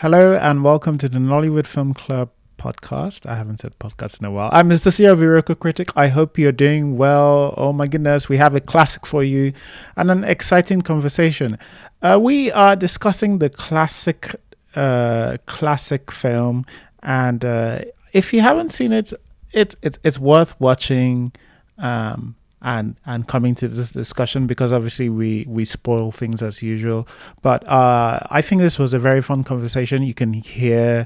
Hello and welcome to the Nollywood Film Club podcast. I haven't said podcast in a while. I'm Mr. C, Viroko Critic. I hope you're doing well. Oh my goodness, we have a classic for you and an exciting conversation. We are discussing the classic film, and if you haven't seen it, it's worth watching. And coming to this discussion because obviously we spoil things as usual, but I think this was a very fun conversation. You can hear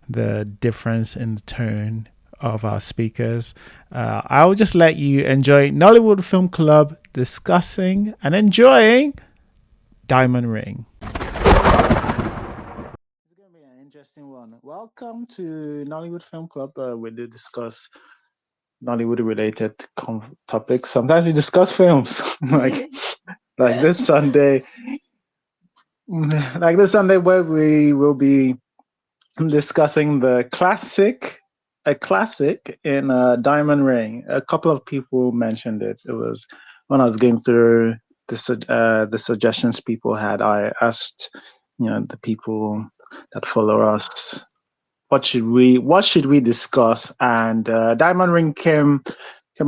the difference in the tone of our speakers. I'll just let you enjoy Nollywood Film Club discussing and enjoying Diamond Ring. It's going to be an interesting one. Welcome to Nollywood Film Club, where we do discuss Nollywood related topics. Sometimes we discuss films like this Sunday, where we will be discussing a classic in Diamond Ring. A couple of people mentioned it. It was when I was going through the suggestions people had. I asked, the people that follow us, what should we discuss? And Diamond Ring came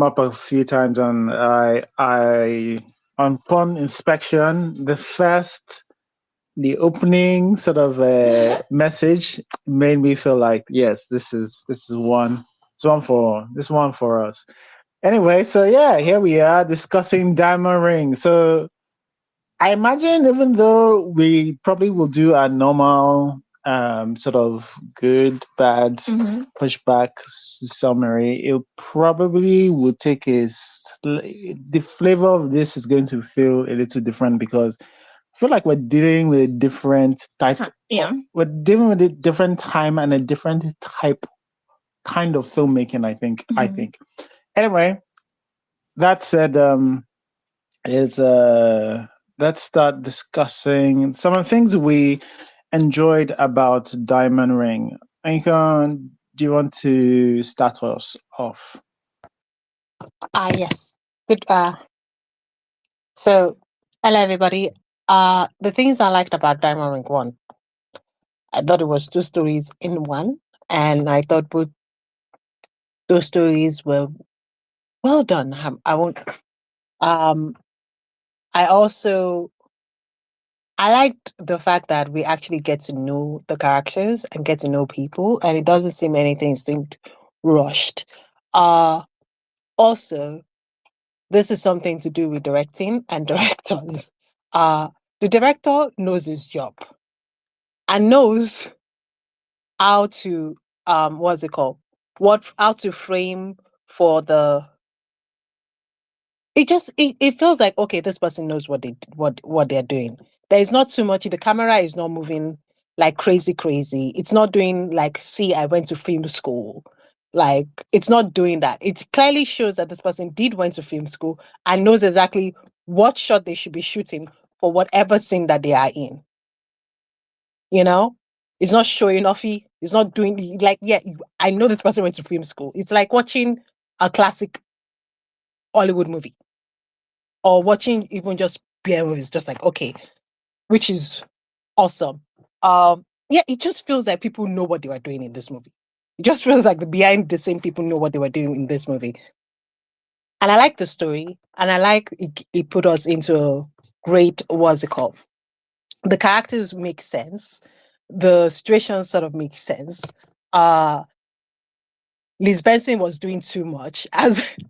up a few times, and I upon inspection, the opening sort of message made me feel like, yes, this is one for us. Anyway, so yeah, here we are discussing Diamond Ring. So I imagine, even though we probably will do a normal sort of good, bad, pushback summary, it probably would take the flavor of this is going to feel a little different because I feel like we're dealing with a different type. We're dealing with a different time and a different type kind of filmmaking, I think. Anyway, that said, let's start discussing some of the things we enjoyed about Diamond Ring. Do you want to start us off? Yes. Good. So, hello everybody. The things I liked about Diamond Ring 1, I thought it was two stories in one, and I thought both those stories were well done. I won't. I liked the fact that we actually get to know the characters and get to know people, and it doesn't seem anything seemed rushed. Also, this is something to do with directing and directors. The director knows his job and knows how to what's it called? How to frame for the. It feels like, okay, this person knows what they're doing. There is not too much. The camera is not moving like crazy. It's not doing like, see, I went to film school. Like, it's not doing that. It clearly shows that this person went to film school and knows exactly what shot they should be shooting for whatever scene that they are in. It's not showing offy. It's not doing like, yeah, I know this person went to film school. It's like watching a classic Hollywood movie or watching even just beer movies, just like, okay, which is awesome. It just feels like people know what they were doing in this movie. It just feels like the behind the same people know what they were doing in this movie. And I like the story, and I like it put us into a great, what's it called? The characters make sense. The situation sort of makes sense. Liz Benson was doing too much,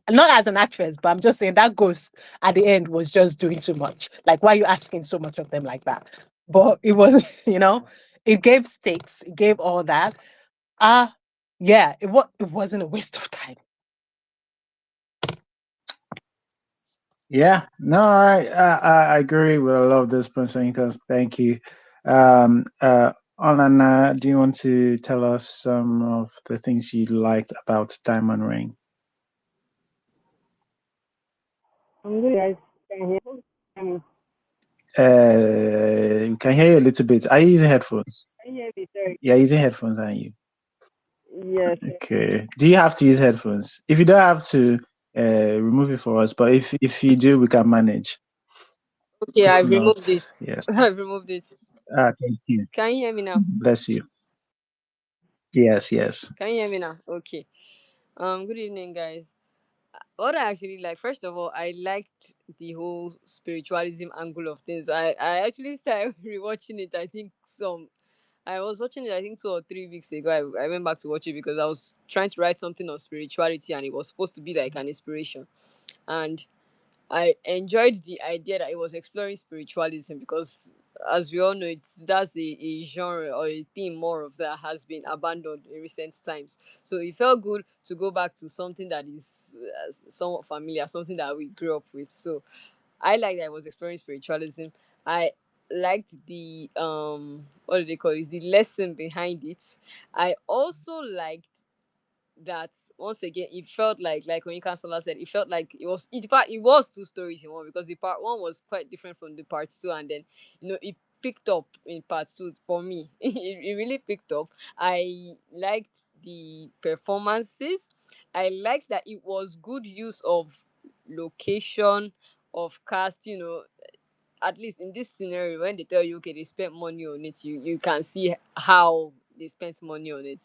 not as an actress, but I'm just saying that ghost at the end was just doing too much. Like, why are you asking so much of them like that? But it was, it gave stakes, it gave all that. It wasn't a waste of time. Yeah, no, all right. I agree with a lot of this person. Thank you. Alana, do you want to tell us some of the things you liked about Diamond Ring? I'm good, guys. Can you hear me? Can hear you a little bit. Are you using headphones? Can you hear me? Sorry. Yeah, using headphones, aren't you? Yes. Okay. Do you have to use headphones? If you don't have to, remove it for us. But if you do, we can manage. Okay, I've removed it. Yes. I've removed it. Thank you. Can you hear me now? Bless you. Yes, yes. Can you hear me now? Okay. Good evening, guys. What I actually like, first of all, I liked the whole spiritualism angle of things. I actually started rewatching it. I was watching it, I think 2 or 3 weeks ago. I went back to watch it because I was trying to write something on spirituality and it was supposed to be like an inspiration. And I enjoyed the idea that it was exploring spiritualism because, as we all know, that's a genre or a theme more of that has been abandoned in recent times. So it felt good to go back to something that is somewhat familiar, something that we grew up with. So I like that I was exploring spiritualism. I liked the what do they call it? The lesson behind it. I also liked that once again it felt like when Kansola said it felt like in fact it was two stories in one because the part one was quite different from the part two, and then it picked up in part two for me. It really picked up. I liked the performances. I liked that it was good use of location, of cast, at least in this scenario, when they tell you, okay, they spent money on it, you can see how they spent money on it.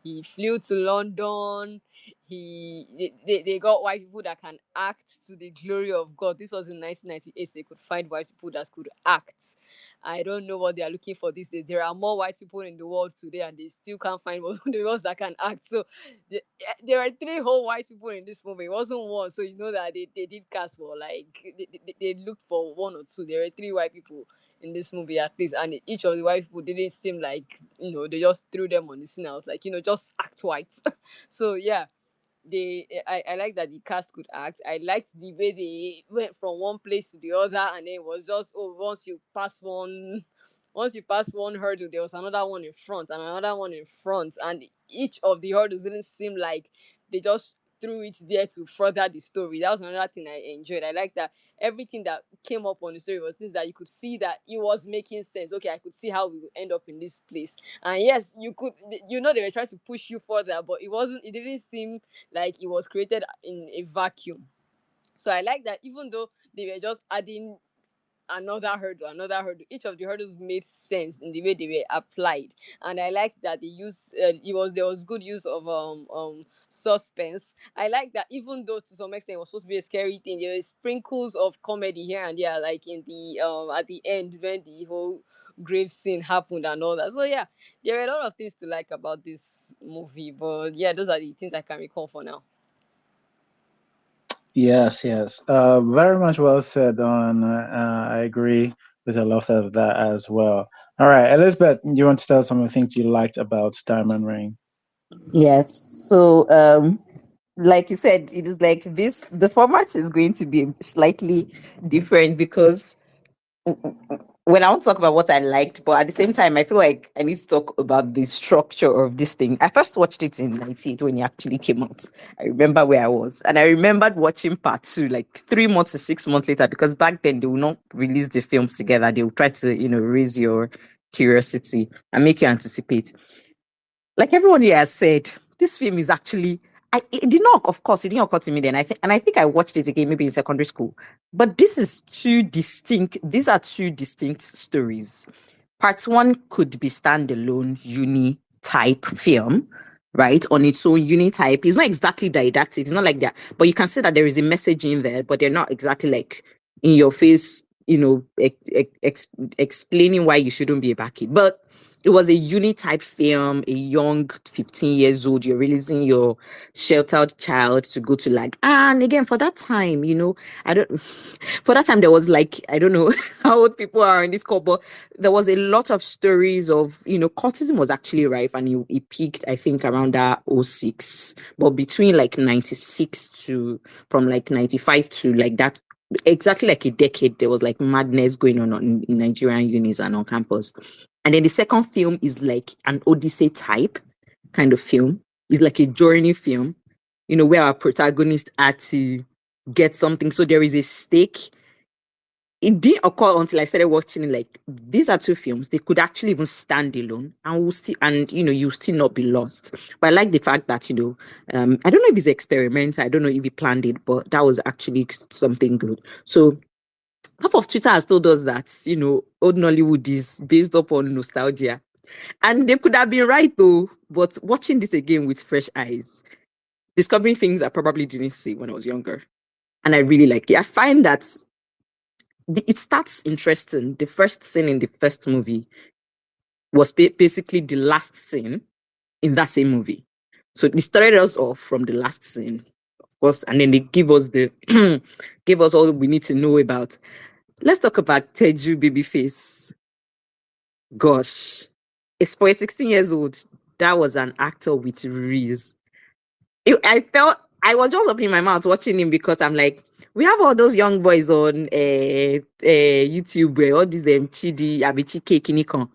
He flew to London. They got white people that can act to the glory of God. This was in 1998. They could find white people that could act. I don't know what they are looking for these days. There are more white people in the world today, and they still can't find the ones that can act. So there are three whole white people in this movie. It wasn't one, so you know that they did cast for like they looked for one or two. There were three white people in this movie at least, and each of the white people didn't seem like they just threw them on the scene. I was like, just act white. So yeah, I like that the cast could act. I liked the way they went from one place to the other, and then it was just once you pass one hurdle, there was another one in front and another one in front, and each of the hurdles didn't seem like they just threw it there to further the story. That was another thing I enjoyed. I like that everything that came up on the story was things that you could see that it was making sense. Okay, I could see how we would end up in this place. And yes, you could, they were trying to push you further, but it didn't seem like it was created in a vacuum. So I like that even though they were just adding another hurdle, each of the hurdles made sense in the way they were applied. And I like that they used there was good use of suspense. I like that even though to some extent it was supposed to be a scary thing, there were sprinkles of comedy here and there, like in the at the end when the whole grave scene happened and all that. So yeah, there were a lot of things to like about this movie, but yeah, those are the things I can recall for now. Yes, yes. Very much well said on. I agree with a lot of that as well. All right, Elizabeth, you want to tell some of the things you liked about Diamond Ring? Yes. So, like you said, it is like this. The format is going to be slightly different because when I want to talk about what I liked, but at the same time, I feel like I need to talk about the structure of this thing. I first watched it in 98 when it actually came out. I remember where I was. And I remembered watching part two like 3 months to 6 months later, because back then they will not release the films together. They will try to, raise your curiosity and make you anticipate. Like everyone here has said, this film is actually it did not, of course, it didn't occur to me then. I think I watched it again maybe in secondary school. But these are two distinct stories. Part one could be standalone uni type film, right? On its own uni type. It's not exactly didactic, it's not like that. But you can see that there is a message in there, but they're not exactly like in your face, explaining why you shouldn't be a baki. But it was a uni type film, a young 15 years old, you're releasing your sheltered child to go to and again, for that time, for that time, there was I don't know how old people are in this call, but there was a lot of stories of, cultism was actually rife, and it peaked, I think, around that 06, but between 96 to, from 95 to that, exactly a decade, there was madness going on in Nigerian unis and on campus. And then the second film is an Odyssey type kind of film. It's like a journey film, where our protagonist had to get something. So there is a stake. It didn't occur until I started watching these are two films. They could actually even stand alone and you still not be lost. But I like the fact that, I don't know if it's experiment. I don't know if he planned it, but that was actually something good. So half of Twitter has told us that, old Nollywood is based upon nostalgia. And they could have been right though, but watching this again with fresh eyes, discovering things I probably didn't see when I was younger. And I really like it. I find that it starts interesting. The first scene in the first movie was basically the last scene in that same movie. So it started us off from the last scene, of course, and then they give us give us all we need to know about. Let's talk about Teju Babyface. Gosh, it's for a 16 years old. That was an actor with reels. I was just opening my mouth watching him because I'm like, we have all those young boys on YouTube where all these Chidi, Abichike, Kinikon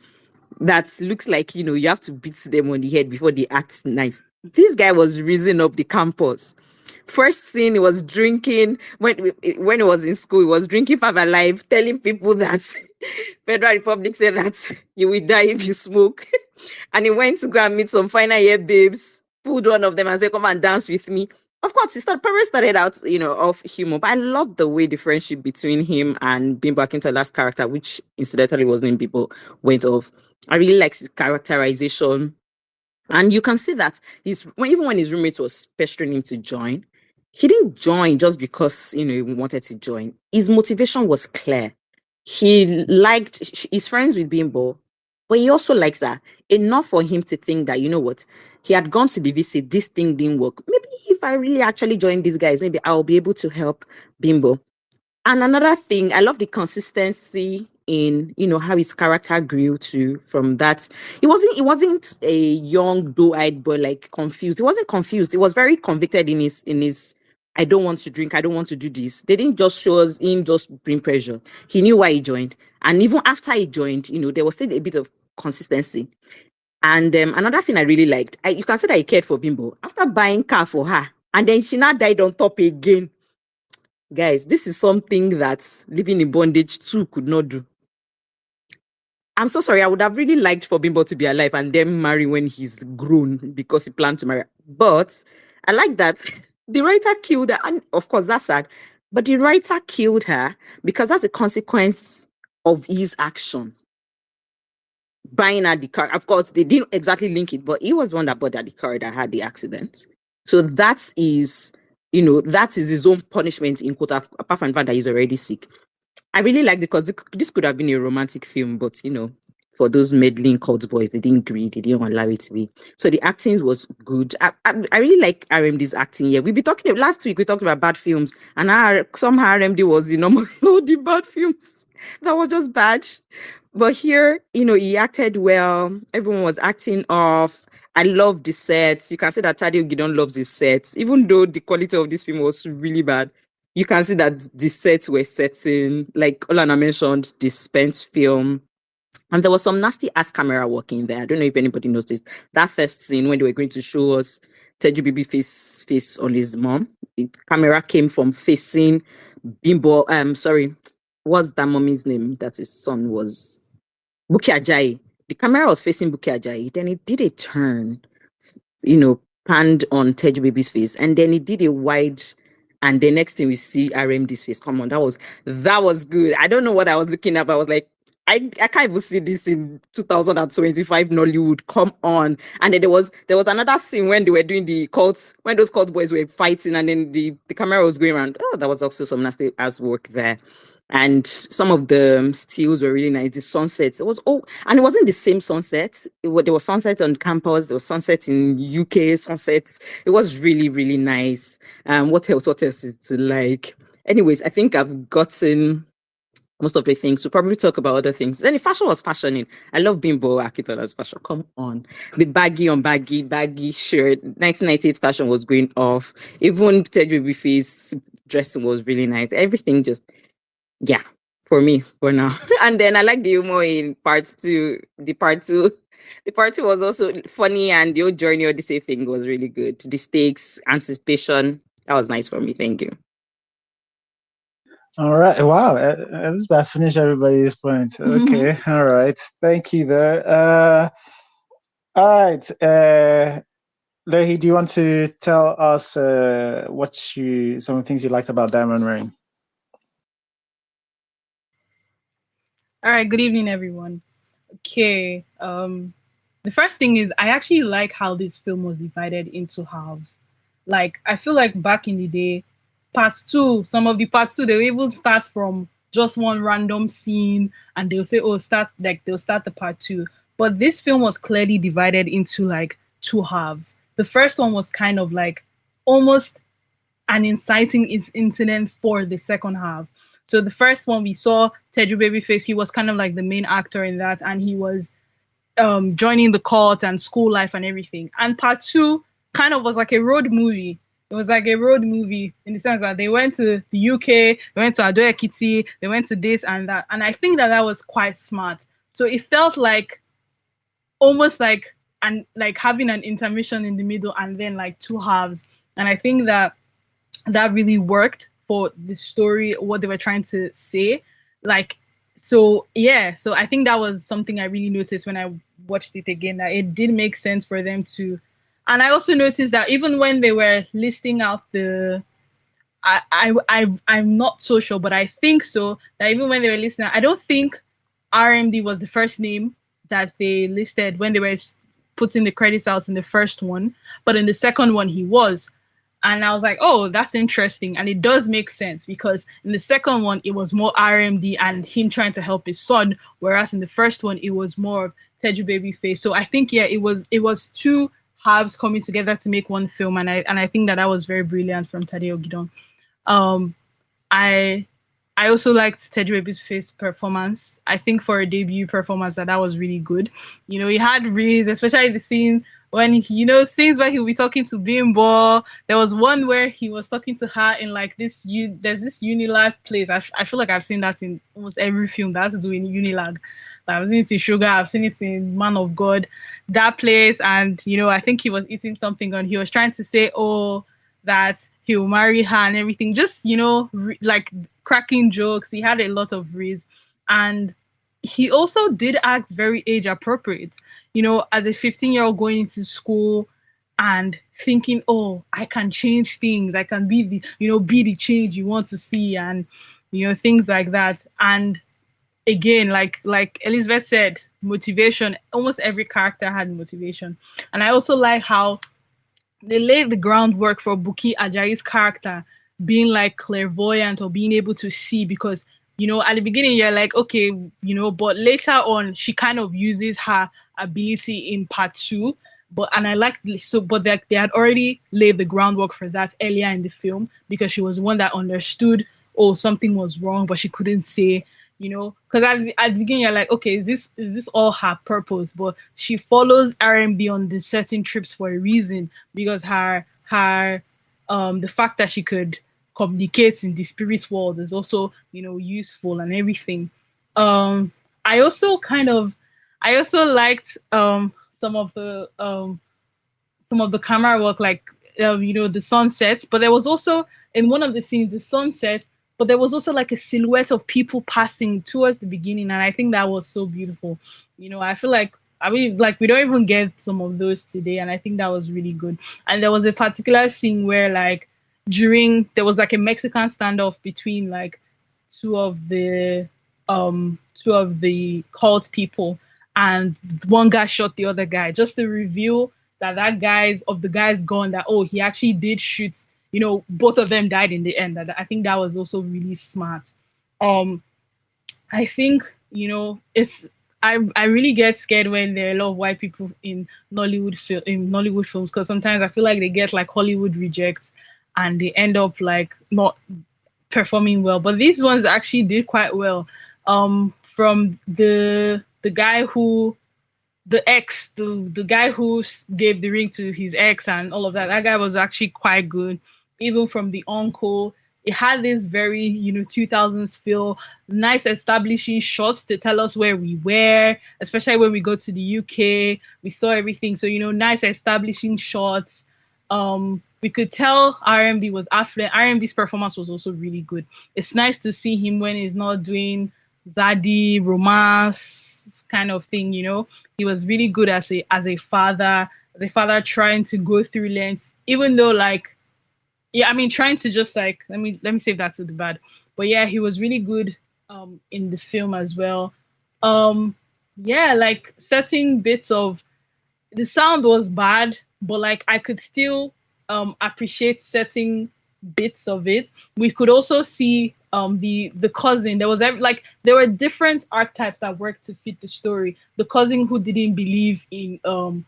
that looks like, you have to beat them on the head before they act nice. This guy was raising up the campus. First scene, he was drinking when he was in school. He was drinking Five Alive, telling people that Federal Republic said that you will die if you smoke. And he went to go and meet some final year babes, pulled one of them and said, "Come and dance with me." Of course, probably started out, off humor, but I love the way the friendship between him and Bimbo Akintola's character, which incidentally was named Bimbo, went off. I really like his characterization. And you can see that even when his roommate was pestering him to join, he didn't join just because, he wanted to join. His motivation was clear. He liked, he's friends with Bimbo, but he also likes that enough for him to think that, what, he had gone to the visit, this thing didn't work. Maybe if I really actually join these guys, maybe I'll be able to help Bimbo. And another thing, I love the consistency in, how his character grew to from that. He wasn't a young, doe-eyed boy, like confused. He wasn't confused. He was very convicted in his I don't want to drink, I don't want to do this. They didn't just show us him just bring pressure. He knew why he joined. And even after he joined, there was still a bit of consistency. And another thing I really liked, you can say that he cared for Bimbo. After buying car for her, and then she now died on top again. Guys, this is something that living in bondage too could not do. I'm so sorry. I would have really liked for Bimbo to be alive and then marry when he's grown because he planned to marry. But I like that the writer killed her. And of course, that's sad. But the writer killed her because that's a consequence of his action. Buying her the car. Of course, they didn't exactly link it, but he was the one that bought her the car that had the accident. So that is his own punishment in quote, apart from the fact that he's already sick. I really like because this could have been a romantic film, but for those meddling cult boys, they didn't agree, they didn't allow it to be. So the acting was good. I really like RMD's acting here. We be talking last week, we talked about bad films, and somehow RMD was the number all the bad films that were just bad. But here, he acted well. Everyone was acting off. I love the sets. You can see that Tade Ogidan loves his sets, even though the quality of this film was really bad. You can see that the sets were setting, like Olana mentioned, the Spence film. And there was some nasty ass camera work in there. I don't know if anybody noticed. That first scene when they were going to show us Teju Babyface face on his mom, the camera came from facing Bimbo. Sorry, what's that mommy's name that his son was? Buki Ajayi. The camera was facing Buki Ajayi. Then it did a turn, panned on Teju Baby's face. And then it did a wide. And the next thing we see RMD's face. Come on, that was good. I don't know what I was looking at, but I was like, I can't even see this in 2025 Nollywood. Come on. And then there was another scene when they were doing the cults, when those cult boys were fighting, and then the camera was going around. Oh, that was also some nasty ass work there. And some of the stills were really nice. The sunsets, and it wasn't the same sunset. There was sunsets on campus. There was sunsets in UK. Sunsets. It was really, really nice. What else? What else is to like? Anyways, I think I've gotten most of the things. We'll probably talk about other things. Then the fashion was fashioning. I love Bimbo Akintola's fashion. Come on. The baggy shirt. 1998 fashion was going off. Even Teju Babyface dressing was really nice. Everything just, yeah, for me, for now. And then I like the humor in part two. The part two was also funny, and the old journey Odyssey thing was really good. The stakes, anticipation, that was nice for me. Thank you. All right. Wow. This about to finish everybody's points. Okay. All right. Thank you there. All right. Lehi, do you want to tell us some of the things you liked about Diamond Ring? All right, good evening, everyone. Okay, the first thing is I actually like how this film was divided into halves. Like, I feel like back in the day, part two, some of the part two, they will even start from just one random scene and they'll say, oh, they'll start the part two. But this film was clearly divided into like two halves. The first one was kind of like almost an inciting incident for the second half. So the first one we saw Teddy Babyface, he was kind of like the main actor in that, and he was joining the cult and school life and everything. And part two kind of was like a road movie. It was like a road movie in the sense that they went to the UK, they went to Ado Ekiti, they went to this and that. And I think that that was quite smart. So it felt like almost like and like having an intermission in the middle and then like two halves. And I think that that really worked for the story, what they were trying to say. Like, so yeah, so I think that was something I really noticed when I watched it again, that it did make sense for them to. And I also noticed that even when they were listing out the I'm not so sure, but I think so that even when they were listening, I don't think RMD was the first name that they listed when they were putting the credits out in the first one, but in the second one he was. And I was like, oh, that's interesting. And it does make sense because in the second one, it was more RMD and him trying to help his son, whereas in the first one, it was more of Teju Babyface. So I think, yeah, it was two halves coming together to make one film. And I think that that was very brilliant from Tade Ogidan. Um, I I also liked Teddy Baby's performance. I think for a debut performance that was really good. You know, he had reads, especially the scene when scenes where he'll be talking to Bimbo. There was one where he was talking to her in like there's this Unilag place. I feel like I've seen that in almost every film that has to do in Unilag. I've seen it in Sugar, I've seen it in Man of God, that place, and I think he was eating something and he was trying to say, oh, that he'll marry her and everything. Just like cracking jokes. He had a lot of reads, and he also did act very age appropriate. As a 15-year-old going into school and thinking, oh, I can change things. I can be the change you want to see, and things like that. And again, like Elizabeth said, motivation. Almost every character had motivation, and I also like how they laid the groundwork for Buki Ajayi's character being like clairvoyant or being able to see, because at the beginning you're like, okay, but later on she kind of uses her ability in part two. And I like so, but they had already laid the groundwork for that earlier in the film, because she was one that understood, oh, something was wrong, but she couldn't say, because at the beginning you're like, okay, is this all her purpose? But she follows RMB on the certain trips for a reason, because her the fact that she could communicate in the spirit world is also useful and everything. um I also liked some of the camera work, like the sunset. But there was also in one of the scenes the sunset, but there was also like a silhouette of people passing towards the beginning, and I think that was so beautiful. I feel like like we don't even get some of those today, and I think that was really good. And there was a particular scene where like there was like a Mexican standoff between like two of the cult people, and one guy shot the other guy, just to reveal that the guy's gone, that, oh, he actually did shoot, both of them died in the end. That I think that was also really smart. um I think it's I really get scared when there are a lot of white people in Nollywood films, because sometimes I feel like they get like Hollywood rejects and they end up like not performing well. But these ones actually did quite well. From the guy who the guy who gave the ring to his ex and all of that. That guy was actually quite good. Even from the uncle, it had this very 2000s feel, nice establishing shots to tell us where we were, especially when we go to the UK. We saw everything, so nice establishing shots. We could tell RMD was affluent. RMD's performance was also really good. It's nice to see him when he's not doing zaddy romance kind of thing. He was really good as a father trying to go through lengths, even though, like, yeah, I mean, trying to just like, let me save that to the bad. But yeah, he was really good in the film as well. Yeah, like certain bits of the sound was bad, but like I could still appreciate certain bits of it. We could also see the cousin. There was like there were different archetypes that worked to fit the story. The cousin who didn't believe in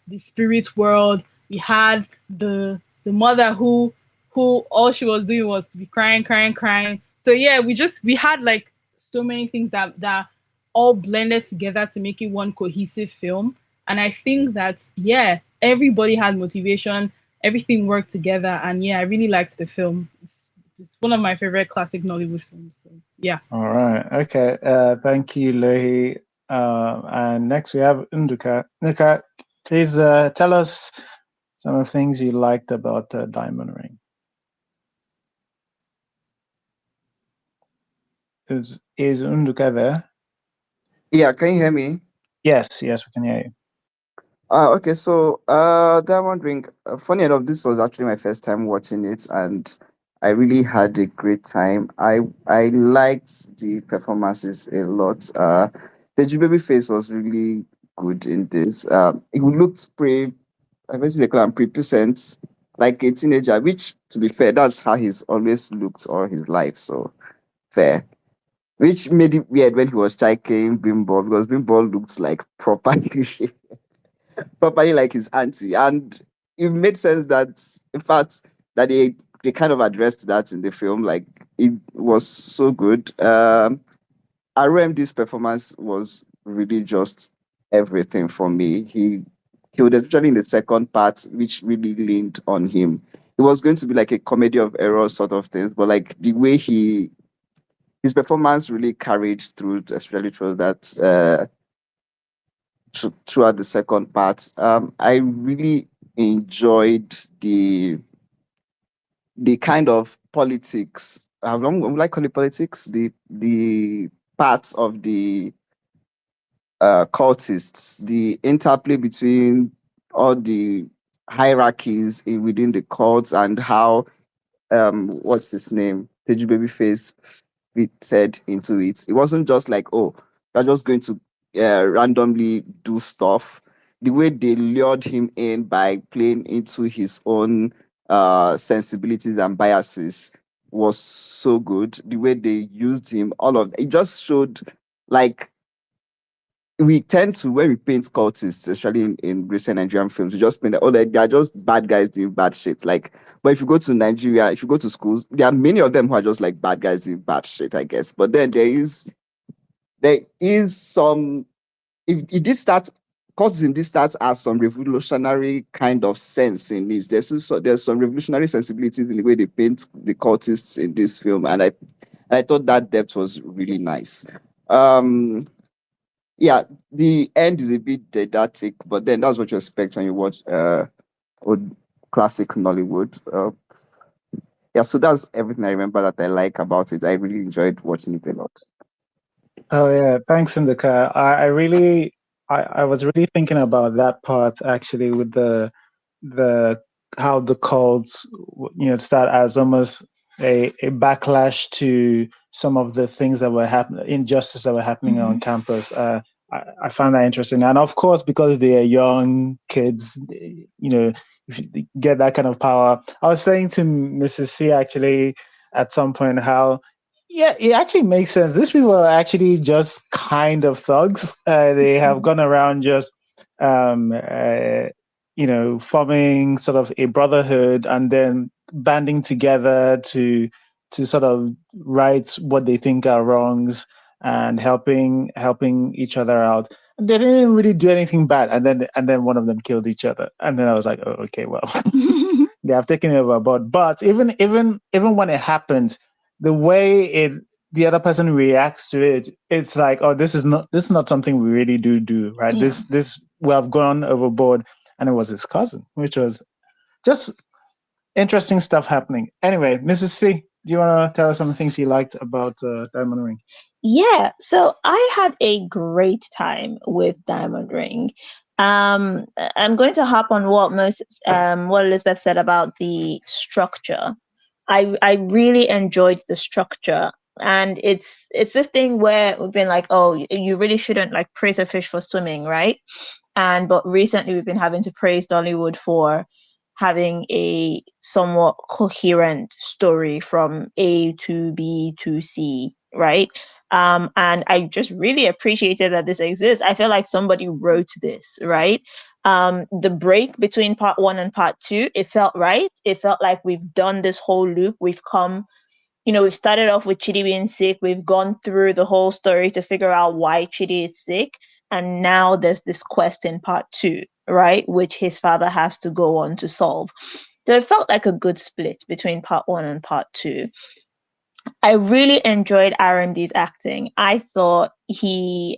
the spirit world. We had the mother who all she was doing was to be crying, crying, crying. So yeah, we had like so many things that all blended together to make it one cohesive film. And I think that, yeah, everybody had motivation, everything worked together. And yeah, I really liked the film. It's one of my favorite classic Nollywood films. So yeah. All right. Okay. Thank you, Lohi. And next we have Unduka. Nuka, please tell us some of the things you liked about Diamond Ring. Is Unduka there? Yeah, can you hear me? Yes, we can hear you. Okay, so Diamond Ring, funny enough, this was actually my first time watching it, and I really had a great time. I liked the performances a lot. The baby face was really good in this. It looked I guess they call him pre-present, like a teenager, which, to be fair, that's how he's always looked all his life. So fair. Which made it weird when he was striking Bimbo, because Bimbo looked like properly properly like his auntie. And it made sense that, in fact, that they kind of addressed that in the film. Like, it was so good. RMD's performance was really just everything for me. He would, especially in the second part, which really leaned on him. It was going to be like a comedy of errors sort of things, but like the way his performance really carried through, especially through that throughout the second part. I really enjoyed the kind of politics. How long would I call it politics? The parts of the cultists, the interplay between all the hierarchies within the cults, and how what's his name, Teju Babyface fitted into it. It wasn't just like, oh, they're just going to randomly do stuff. The way they lured him in by playing into his own sensibilities and biases was so good. The way they used him, all of it just showed, like, we tend to, when we paint cultists, especially in recent Nigerian films, we just paint that, oh, they are just bad guys doing bad shit. Like, but if you go to Nigeria, if you go to schools, there are many of them who are just like bad guys doing bad shit, I guess. But then there is some, if it did start, cultism did start as some revolutionary kind of sense in this. There's some revolutionary sensibilities in the way they paint the cultists in this film, and I thought that depth was really nice. Yeah, the end is a bit didactic, but then that's what you expect when you watch old classic Nollywood. Yeah, so that's everything I remember that I like about it. I really enjoyed watching it a lot. Oh yeah, thanks, Indika. I was really thinking about that part actually, with the how the cults, start as almost a backlash to some of the things that were happening, injustice that were happening on campus. I found that interesting, and of course, because they are young kids, if you get that kind of power. I was saying to Mrs. C actually at some point how, yeah, it actually makes sense. These people are actually just kind of thugs. They have gone around just, forming sort of a brotherhood and then banding together to sort of right what they think are wrongs and helping each other out. And they didn't really do anything bad, and then one of them killed each other, and then I was like, oh, okay, well, they have taken it overboard. But even when it happens, the way the other person reacts to it, it's like, oh, this is not something we really do, right? Yeah. This we have gone overboard, and it was his cousin, which was just interesting stuff happening. Anyway, Mrs. C, do you want to tell us some things you liked about Diamond Ring? Yeah, so I had a great time with Diamond Ring. I'm going to hop on what Elizabeth said about the structure. I really enjoyed the structure And it's this thing where we've been like, oh, you really shouldn't like praise a fish for swimming, right? But recently we've been having to praise Dollywood for having a somewhat coherent story from A to B to C, right? And I just really appreciated that this exists. I feel like somebody wrote this, right? The break between part 1 and part 2, it felt right. It felt like we've done this whole loop. We've come, we've started off with Chidi being sick. We've gone through the whole story to figure out why Chidi is sick. And now there's this quest in part 2, right? Which his father has to go on to solve. So it felt like a good split between part 1 and part 2. I really enjoyed RMD's acting. I thought he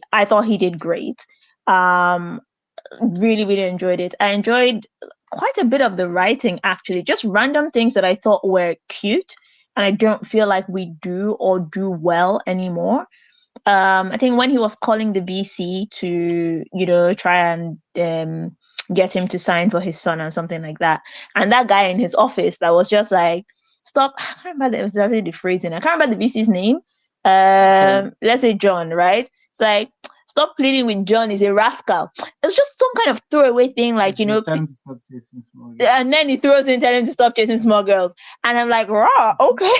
did great. Really, really enjoyed it. I enjoyed quite a bit of the writing, actually, just random things that I thought were cute and I don't feel like we do well anymore. I think when he was calling the VC to, try and get him to sign for his son and something like that. And that guy in his office that was just like, stop. I can't remember exactly the phrasing. I can't remember the VC's name. Let's say John, right? It's like, stop pleading with John, he's a rascal. It's just some kind of throwaway thing, like, and then he throws in telling him to stop chasing small girls. And I'm like, raw, okay.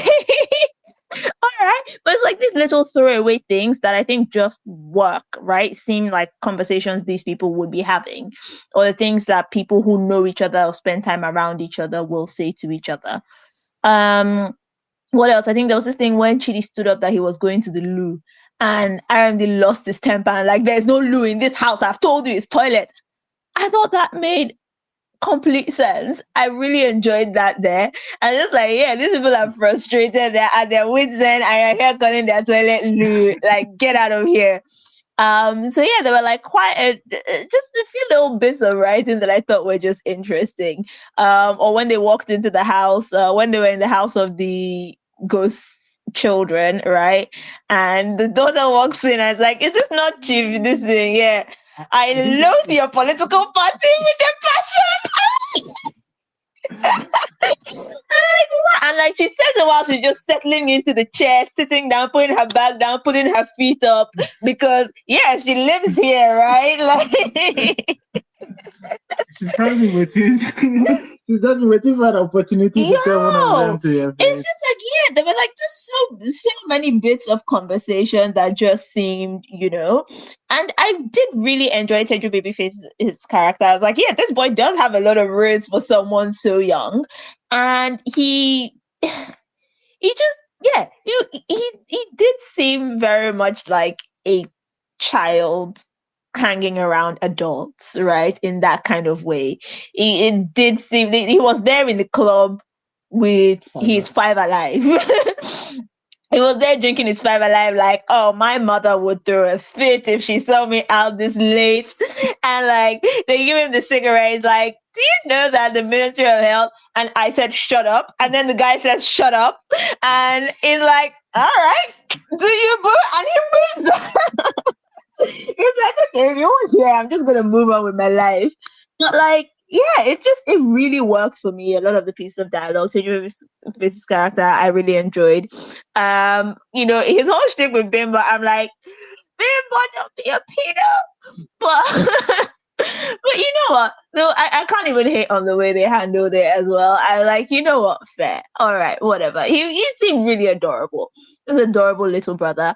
All right. But it's like these little throwaway things that I think just work, right? Seem like conversations these people would be having, or the things that people who know each other or spend time around each other will say to each other. What else? I think there was this thing when Chidi stood up that he was going to the loo and RMD lost his temper and like, there's no loo in this house. I've told you it's toilet. I thought that made complete sense. I really enjoyed that there. And just like, yeah, these people are frustrated. They're at their wits' end. I am here calling their toilet loo. Like, get out of here. So yeah, there were like quite just a few little bits of writing that I thought were just interesting. Or when they walked into the house, when they were in the house of the ghost children, right? And the daughter walks in and it's like, is this not chief? This thing, yeah. I love your political party with a passion. And like she says it while she's just settling into the chair, sitting down, putting her back down, putting her feet up, because yeah, she lives here, right? Like she's probably waiting. She's just waiting for an opportunity to tell one of them to your face. It's just like, yeah, there were like just so many bits of conversation that just seemed, and I did really enjoy Teju Babyface's character. I was like, yeah, this boy does have a lot of words for someone so young. And he just, yeah, he did seem very much like a child hanging around adults, right? In that kind of way. It did seem he was there in the club with his Five Alive. He was there drinking his Five Alive like, oh, my mother would throw a fit if she saw me out this late. And like, they give him the cigarette. He's like, do you know that the Ministry of Health? And I said, shut up. And then the guy says, shut up. And he's like, all right, do you boo? And he moves on. It's like, okay, if you want here, I'm just going to move on with my life. But like, yeah, it really works for me. A lot of the pieces of dialogue, his character, I really enjoyed. His whole shtick with Bimbo, I'm like, Bimbo, don't be a pedo. But but you know what? No, I can't even hate on the way they handled it as well. I like, you know what? Fair. All right, whatever. He seemed really adorable. He's an adorable little brother.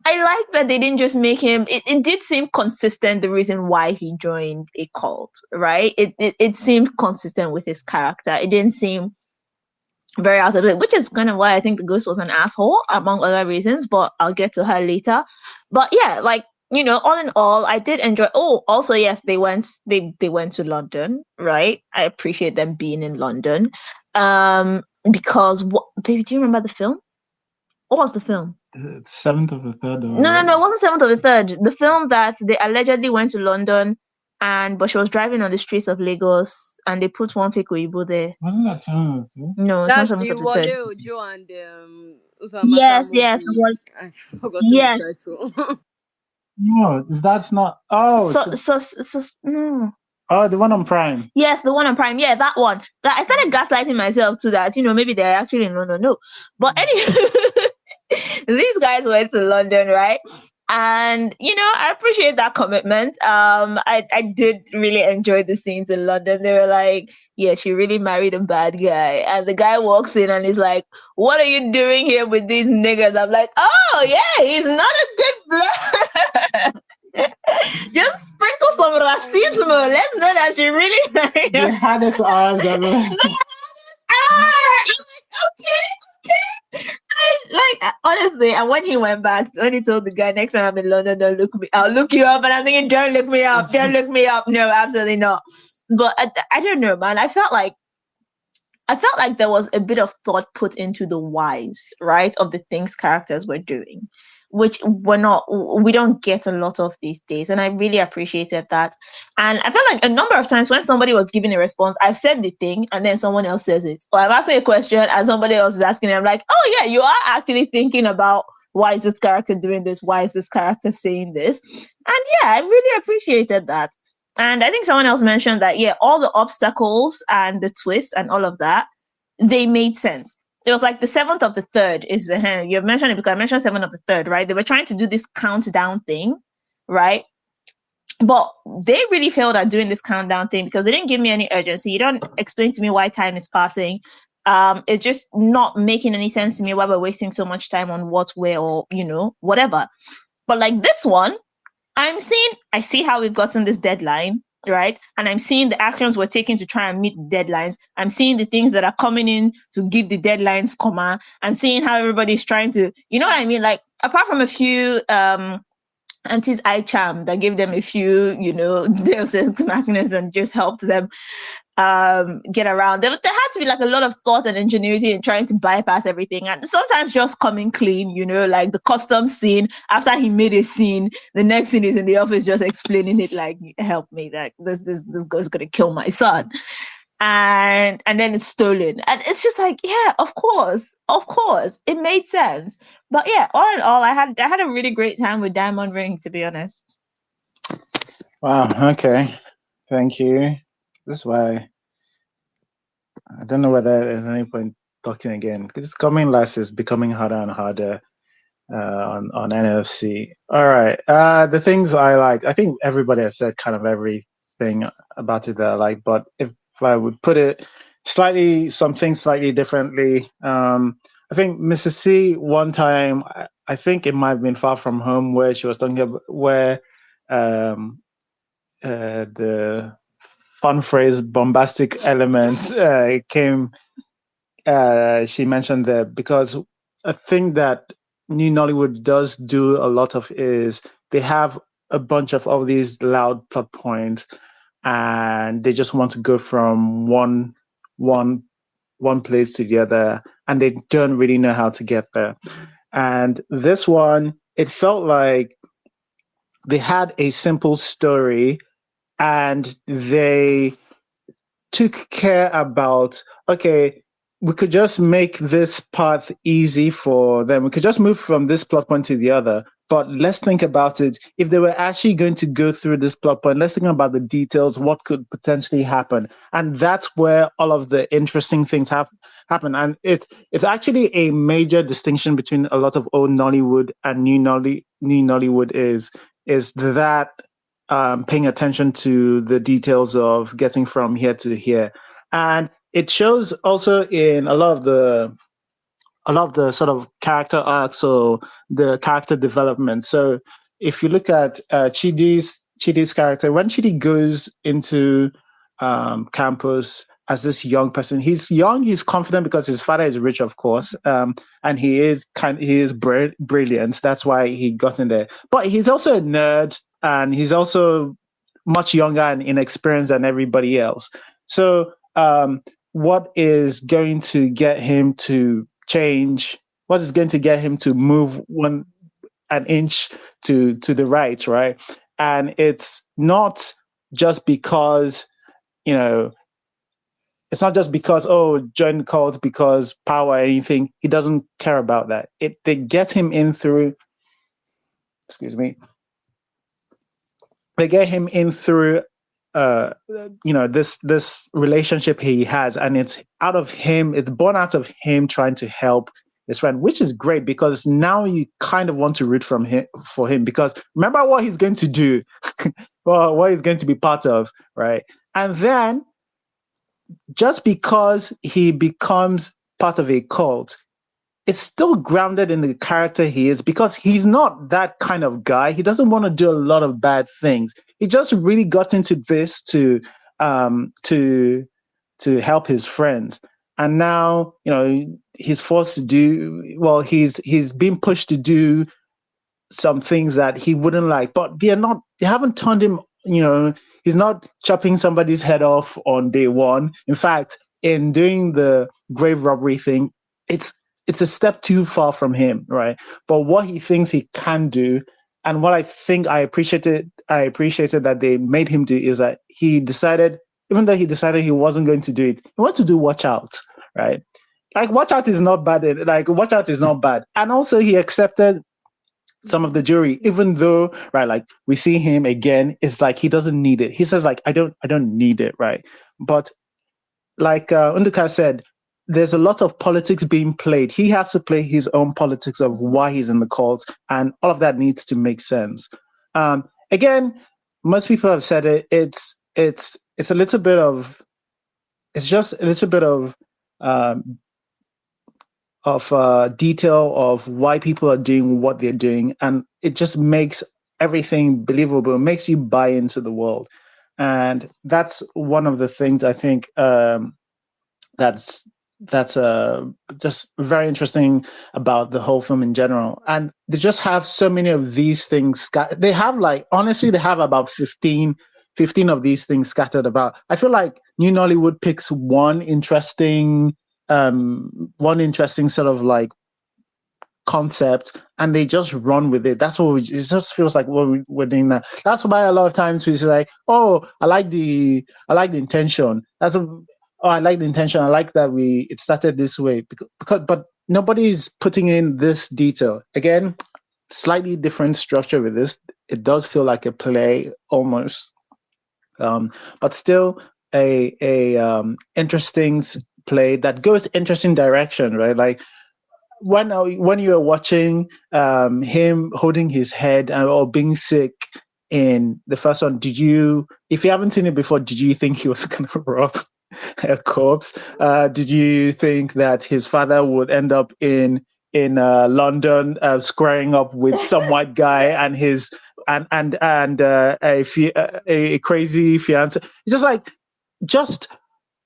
I like that they didn't just make him. It did seem consistent, the reason why he joined a cult, right? It seemed consistent with his character. It didn't seem very out of it, which is kind of why I think the ghost was an asshole, among other reasons, but I'll get to her later. But yeah, like, all in all, I did enjoy. Oh, also, yes, they went to London, right? I appreciate them being in London. Because baby, do you remember the film? What was the film? 7th of the 3rd. No, it wasn't 7th of the 3rd. The film that they allegedly went to London, but she was driving on the streets of Lagos, and they put one fake Oyibo there. Wasn't that 7th of the 3rd? No, it's That's not 7th of the 3rd. Wale Ojo and Yes. I forgot the title. No, that's not. Oh, no. Oh, the one on Prime. Yes, the one on Prime. Yeah, that one. I started gaslighting myself to that. Maybe they're actually in London. No, but anyway. These guys went to London, right? And I appreciate that commitment. I did really enjoy the scenes in London. They were like, yeah, she really married a bad guy. And the guy walks in and he's like, what are you doing here with these niggas? I'm like, oh yeah, he's not a good blood. Just sprinkle some racism. Let's know that she really married The a hardest eyes ever. I'm like, okay. Honestly, and when he went back, when he told the guy, next time I'm in London, don't look me, I'll look you up. And I'm thinking, don't look me up, don't look me up. No, absolutely not. But I don't know, man. I felt like there was a bit of thought put into the whys, right, of the things characters were doing, which we don't get a lot of these days. And I really appreciated that. And I felt like a number of times when somebody was giving a response, I've said the thing and then someone else says it. Or I'm asking a question and somebody else is asking it. I'm like, oh yeah, you are actually thinking about why is this character doing this? Why is this character saying this? And yeah, I really appreciated that. And I think someone else mentioned that, yeah, all the obstacles and the twists and all of that, they made sense. It was like the 7th of the 3rd is the hand. You mentioned it because I mentioned 7th of the 3rd, right? They were trying to do this countdown thing, right? But they really failed at doing this countdown thing because they didn't give me any urgency. You don't explain to me why time is passing. It's just not making any sense to me why we're wasting so much time on what, where, or, whatever. But like this one, I see how we've gotten this deadline, right? And I'm seeing the actions we're taking to try and meet the deadlines. I'm seeing the things that are coming in to give the deadlines, comma. I'm seeing how everybody's trying to, you know what I mean? Like, apart from a few aunties I charm that gave them a few, Deus Ex Machinas and just helped them get around. There had to be like a lot of thought and ingenuity in trying to bypass everything, and sometimes just coming clean, like the custom scene. After he made a scene, the next scene is in the office just explaining it like, help me, like this guy's gonna kill my son, and then it's stolen, and it's just like, yeah, of course it made sense. But yeah, all in all, I had a really great time with Diamond Ring, to be honest. Wow, okay, thank you. This is why I don't know whether there's any point talking again, because coming last is becoming harder and harder on NFC. All right, the things I like, I think everybody has said kind of everything about it that I like, but if I would put it something slightly differently, I think Mrs. C one time, I think it might have been Far From Home, where she was talking about where the fun phrase bombastic elements came. She mentioned there, because a thing that New Nollywood does do a lot of is they have a bunch of all these loud plot points, and they just want to go from one place to the other, and they don't really know how to get there. And this one, it felt like they had a simple story, and they took care about, okay, we could just make this path easy for them. We could just move from this plot point to the other. But let's think about it. If they were actually going to go through this plot point, let's think about the details, what could potentially happen. And that's where all of the interesting things happen. And it's actually a major distinction between a lot of old Nollywood and new Nollywood is that paying attention to the details of getting from here to here. And it shows also in a lot of the sort of character arcs or the character development. So if you look at Chidi's character, when Chidi goes into campus as this young person, he's young, he's confident because his father is rich, of course, and he is brilliant. That's why he got in there. But he's also a nerd, and he's also much younger and inexperienced than everybody else. So what is going to get him to change? What is going to get him to move an inch to the right? And it's not just because, it's not just because, join the cult because power or anything. He doesn't care about that. They get him in through, they get him in through this relationship he has, and it's born out of him trying to help his friend, which is great because now you kind of want to root from him for him because remember what he's going to do, well, what he's going to be part of, right? And then just because he becomes part of a cult, it's still grounded in the character he is because he's not that kind of guy. He doesn't want to do a lot of bad things. He just really got into this um, to to help his friends, and now he's forced to do. Well, he's being pushed to do some things that he wouldn't like, but they're not. They haven't turned him. He's not chopping somebody's head off on day one. In fact, in doing the grave robbery thing, it's a step too far from him, right? But what he thinks he can do, and what I think I appreciated that they made him do is that he decided, even though he decided he wasn't going to do it, he wanted to do Watch Out, right? Like Watch Out is not bad. Like Watch Out is not bad, and also he accepted some of the jury, even though, right, like we see him again, it's like he doesn't need it. He says like, I don't need it, right? But like Unduka said, there's a lot of politics being played. He has to play his own politics of why he's in the cult, and all of that needs to make sense. Again, most people have said it. It's a little bit of, it's just a little bit of detail of why people are doing what they're doing, and it just makes everything believable. It makes you buy into the world, and that's one of the things I think that's just very interesting about the whole film in general. And they just have so many of these things. They have honestly, they have about 15 of these things scattered about. I feel like New Nollywood picks one interesting sort of like concept and they just run with it. That's what it just feels like what we're doing now. That's why a lot of times we say like, oh, I like the intention. I like the intention. I like that it started this way but nobody's putting in this detail. Again, slightly different structure with this. It does feel like a play almost, but still a interesting play that goes interesting direction, right? Like when you are watching him holding his head or being sick in the first one, if you haven't seen it before, did you think he was going to rob a corpse? Did you think that his father would end up in London squaring up with some white guy and his and a crazy fiance? It's just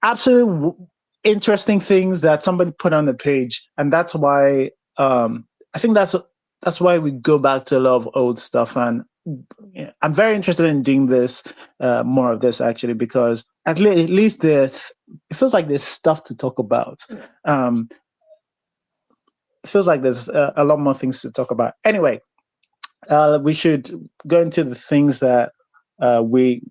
absolute interesting things that somebody put on the page, and that's why I think that's why we go back to a lot of old stuff. And I'm very interested in doing this more of this actually, because at least it feels like there's stuff to talk about. It feels like there's a lot more things to talk about. Anyway, we should go into the things that we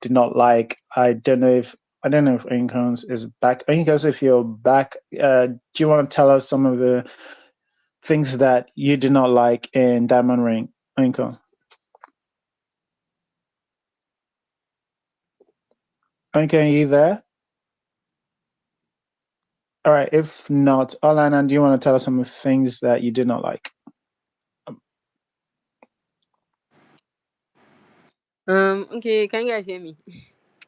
did not like. I don't know if Incones is back. Incones, if you're back, do you want to tell us some of the things that you did not like in Diamond Ring, Incones? Okay, are you there? All right. If not, Alana, do you want to tell us some of the things that you did not like? Okay, can you guys hear me?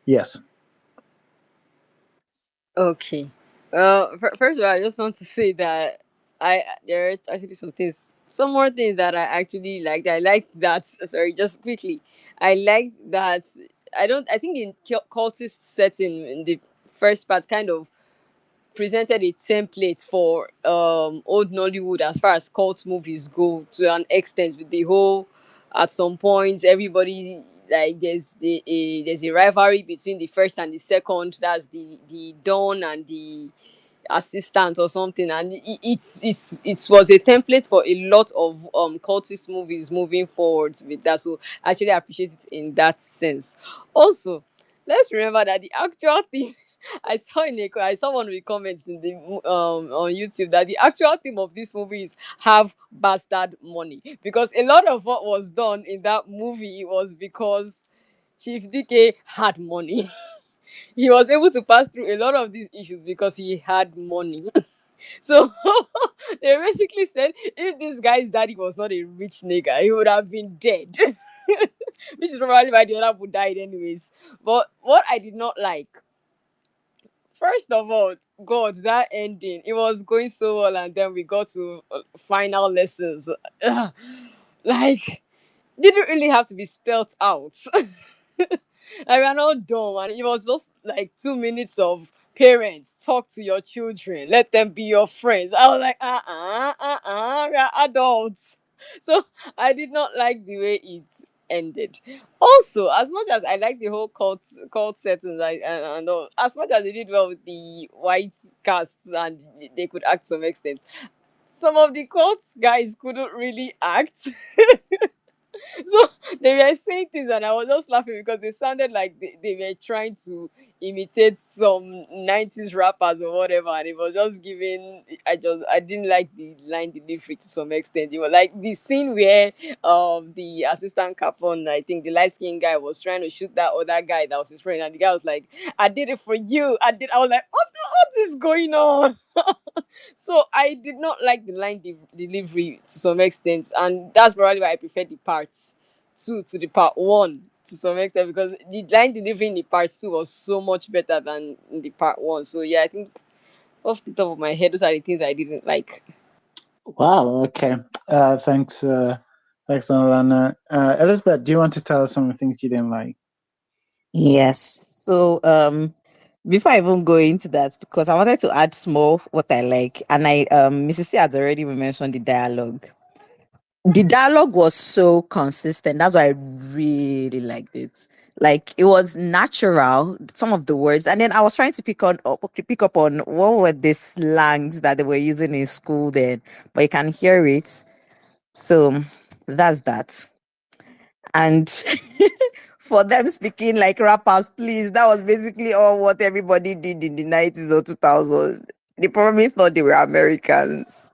Yes. Okay. First of all, I just want to say that there are actually some more things that I actually liked. I like that. Sorry, just quickly. I like that. I think in cultist setting in the first part kind of presented a template for old Nollywood as far as cult movies go, to an extent, with the whole, at some points everybody, like there's a rivalry between the first and the second. That's the Don and the assistant or something, and it was a template for a lot of cultist movies moving forward with that. So I actually appreciate it in that sense. Also, let's remember that the actual theme I saw one of the comments in the on YouTube that the actual theme of this movie is have bastard money, because a lot of what was done in that movie was because Chief Dike had money. He was able to pass through a lot of these issues because he had money. So they basically said if this guy's daddy was not a rich nigga, he would have been dead. Which is probably why the other one died anyways. But what I did not like, first of all, God, that ending, it was going so well, and then we got to final lessons. Ugh. Like, didn't really have to be spelt out. Like, we're not dumb, and it was just like 2 minutes of parents talk to your children, let them be your friends. I was like, we are adults. So I did not like the way it ended. Also, as much as I like the whole cult settings, and all, as much as they did well with the white cast and they could act to some extent, some of the cult guys couldn't really act. So they were saying things and I was just laughing because they sounded like they were trying to imitate some 90s rappers or whatever, and it was just giving, I didn't like the line delivery to some extent. It was like the scene where the assistant captain, I think the light skinned guy, was trying to shoot that other guy that was his friend, and the guy was like, I did it for you. I was like, what is going on? So I did not like the line delivery to some extent, and that's probably why I prefer the part two to the part one to some extent, because the line delivery in the part two was so much better than in the part one. So yeah, I think off the top of my head, those are the things I didn't like. Wow. Okay. Thanks. Thanks, Alana. Elizabeth, do you want to tell us some of the things you didn't like? Yes. So before I even go into that, because I wanted to add small what I like, and Mrs. C has already mentioned the dialogue. The dialogue was so consistent. That's why I really liked it. Like it was natural, some of the words, and then I was trying to pick up on what were the slangs that they were using in school then, but you can hear it. So that's that. And for them speaking like rappers, please, that was basically all what everybody did in the 90s or 2000s. They probably thought they were Americans.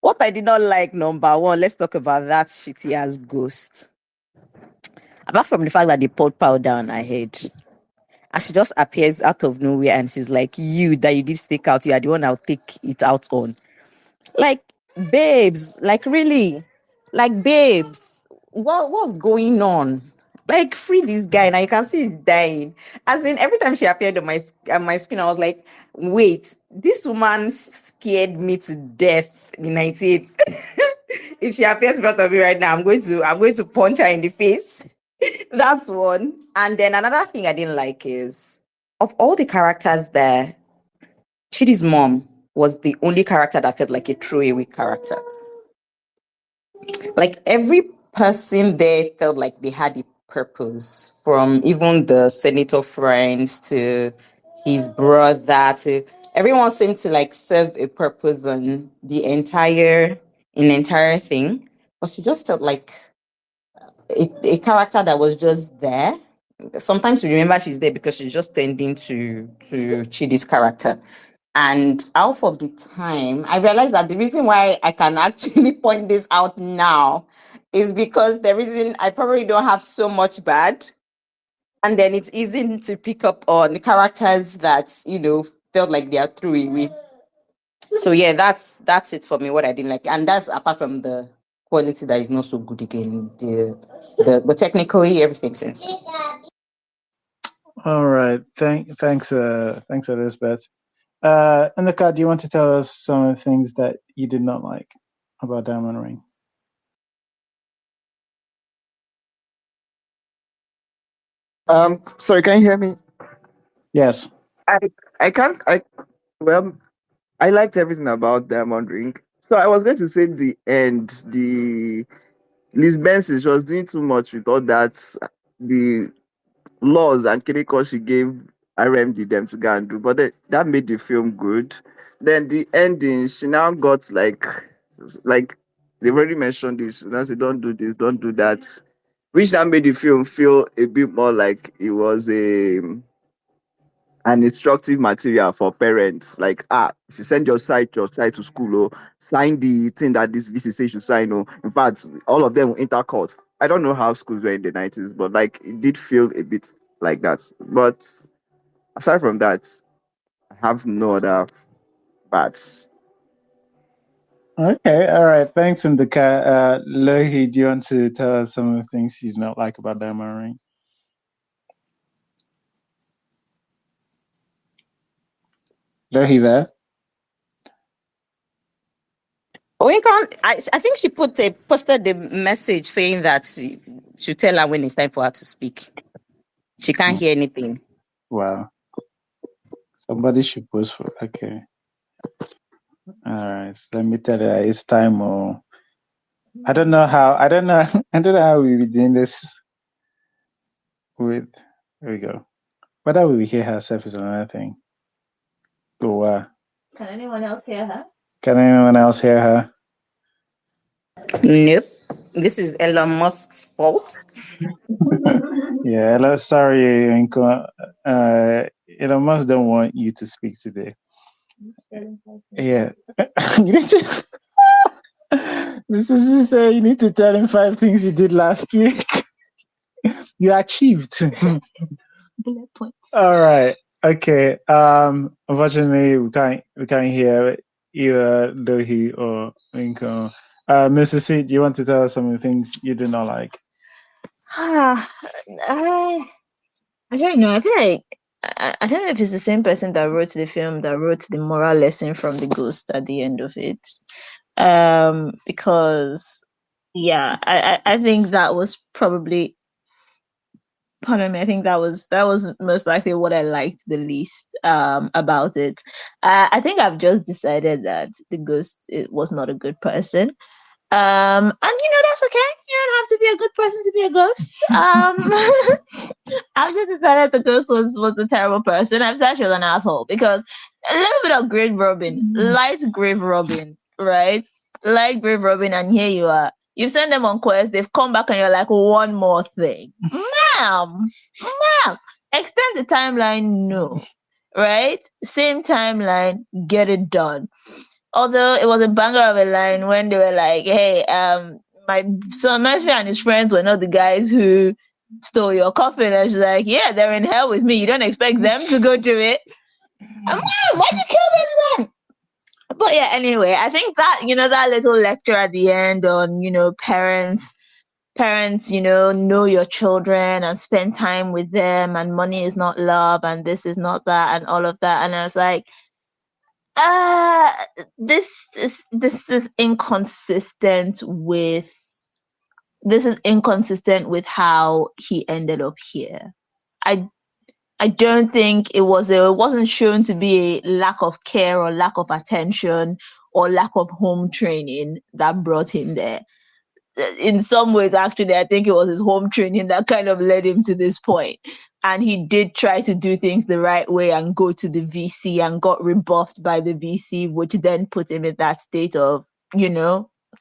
What I did not like, number one, let's talk about that shitty ass ghost. Apart from the fact that they poured powder on her head, and she just appears out of nowhere and she's like, you that you did stake out, you are the one I'll take it out on. Like, babes, like really, like babes, what's going on? Like, free this guy now. You can see he's dying. As in, every time she appeared on my screen, I was like, wait, this woman scared me to death in '98. If she appears in front of me right now, I'm going to punch her in the face. That's one. And then another thing I didn't like is, of all the characters there, Chidi's mom was the only character that felt like a throwaway character. Like every person there felt like they had a purpose, from even the senator friends to his brother to everyone seemed to like serve a purpose on the entire thing. But she just felt like a character that was just there. Sometimes we remember she's there because she's just tending to Chidi's character. And half of the time, I realized that the reason why I can actually point this out now is because the reason I probably don't have so much bad. And then it's easy to pick up on the characters that, felt like they are throwaway. So yeah, that's it for me, what I didn't like. And that's apart from the quality that is not so good again. But technically everything's sense. All right. Thanks, Elizabeth. Nika, do you want to tell us some of the things that you did not like about Diamond Ring? Sorry, can you hear me? Yes. I I can't I well I liked everything about Diamond Ring. So I was going to say the end, the Liz Benson, she was doing too much with all that, the laws and Kiriko she gave RMD them to go and do, but that made the film good. Then the ending, she now got like they've already mentioned this. Now say don't do this, don't do that, which now made the film feel a bit more like it was an instructive material for parents. Like, if you send your child to school, or sign the thing that this VC says you sign, or in fact, all of them will enter court. I don't know how schools were in the 90s, but like it did feel a bit like that. But aside from that, I have no other bats. Okay, all right. Thanks, Indika. Lohi, do you want to tell us some of the things you do not like about Diamond Ring? Lohi there? We can't. I think she posted the message saying that she should tell her when it's time for her to speak. She can't hear anything. Wow. Somebody should post for. Okay. All right. Let me tell you, it's time. Or I don't know how. I don't know. I don't know how we be doing this. With there we go. Whether we hear herself is another thing. Oh wow. Can anyone else hear her? Can anyone else hear her? Nope. This is Elon Musk's fault. Yeah. Hello. Sorry, Inko. Elon Musk don't want you to speak today. Yeah. You need to. This is you need to tell him 5 things you did last week. You achieved. Bullet points. All right. Okay. Unfortunately, we can't hear either Dohi or Inko. Mr. C, do you want to tell us some of the things you did not like? I don't know. I feel like I don't know if it's the same person that wrote the film that wrote the moral lesson from the ghost at the end of it. Because yeah, I think that was probably, pardon me, I think that was most likely what I liked the least about it. I think I've just decided that the ghost was not a good person. And that's okay. You don't have to be a good person to be a ghost. I've just decided the ghost was a terrible person. I've said she was an asshole because a little bit of grave robbing, light grave robbing, right? Light grave robbing, and here you are. You send them on quest, they've come back and you're like, one more thing. Ma'am, extend the timeline, no. Right? Same timeline, get it done. Although it was a banger of a line when they were like, hey, my son Murphy and his friends were not the guys who stole your coffin. And she's like, yeah, they're in hell with me. You don't expect them to go do it. Mom, why'd you kill them then? But yeah, anyway, I think that, that little lecture at the end on, parents, know your children and spend time with them, and money is not love and this is not that and all of that. And I was like, this is inconsistent with how he ended up here. I don't think it wasn't shown to be a lack of care or lack of attention or lack of home training that brought him there. In some ways, actually, I think it was his home training that kind of led him to this point. And he did try to do things the right way and go to the VC and got rebuffed by the VC, which then put him in that state of,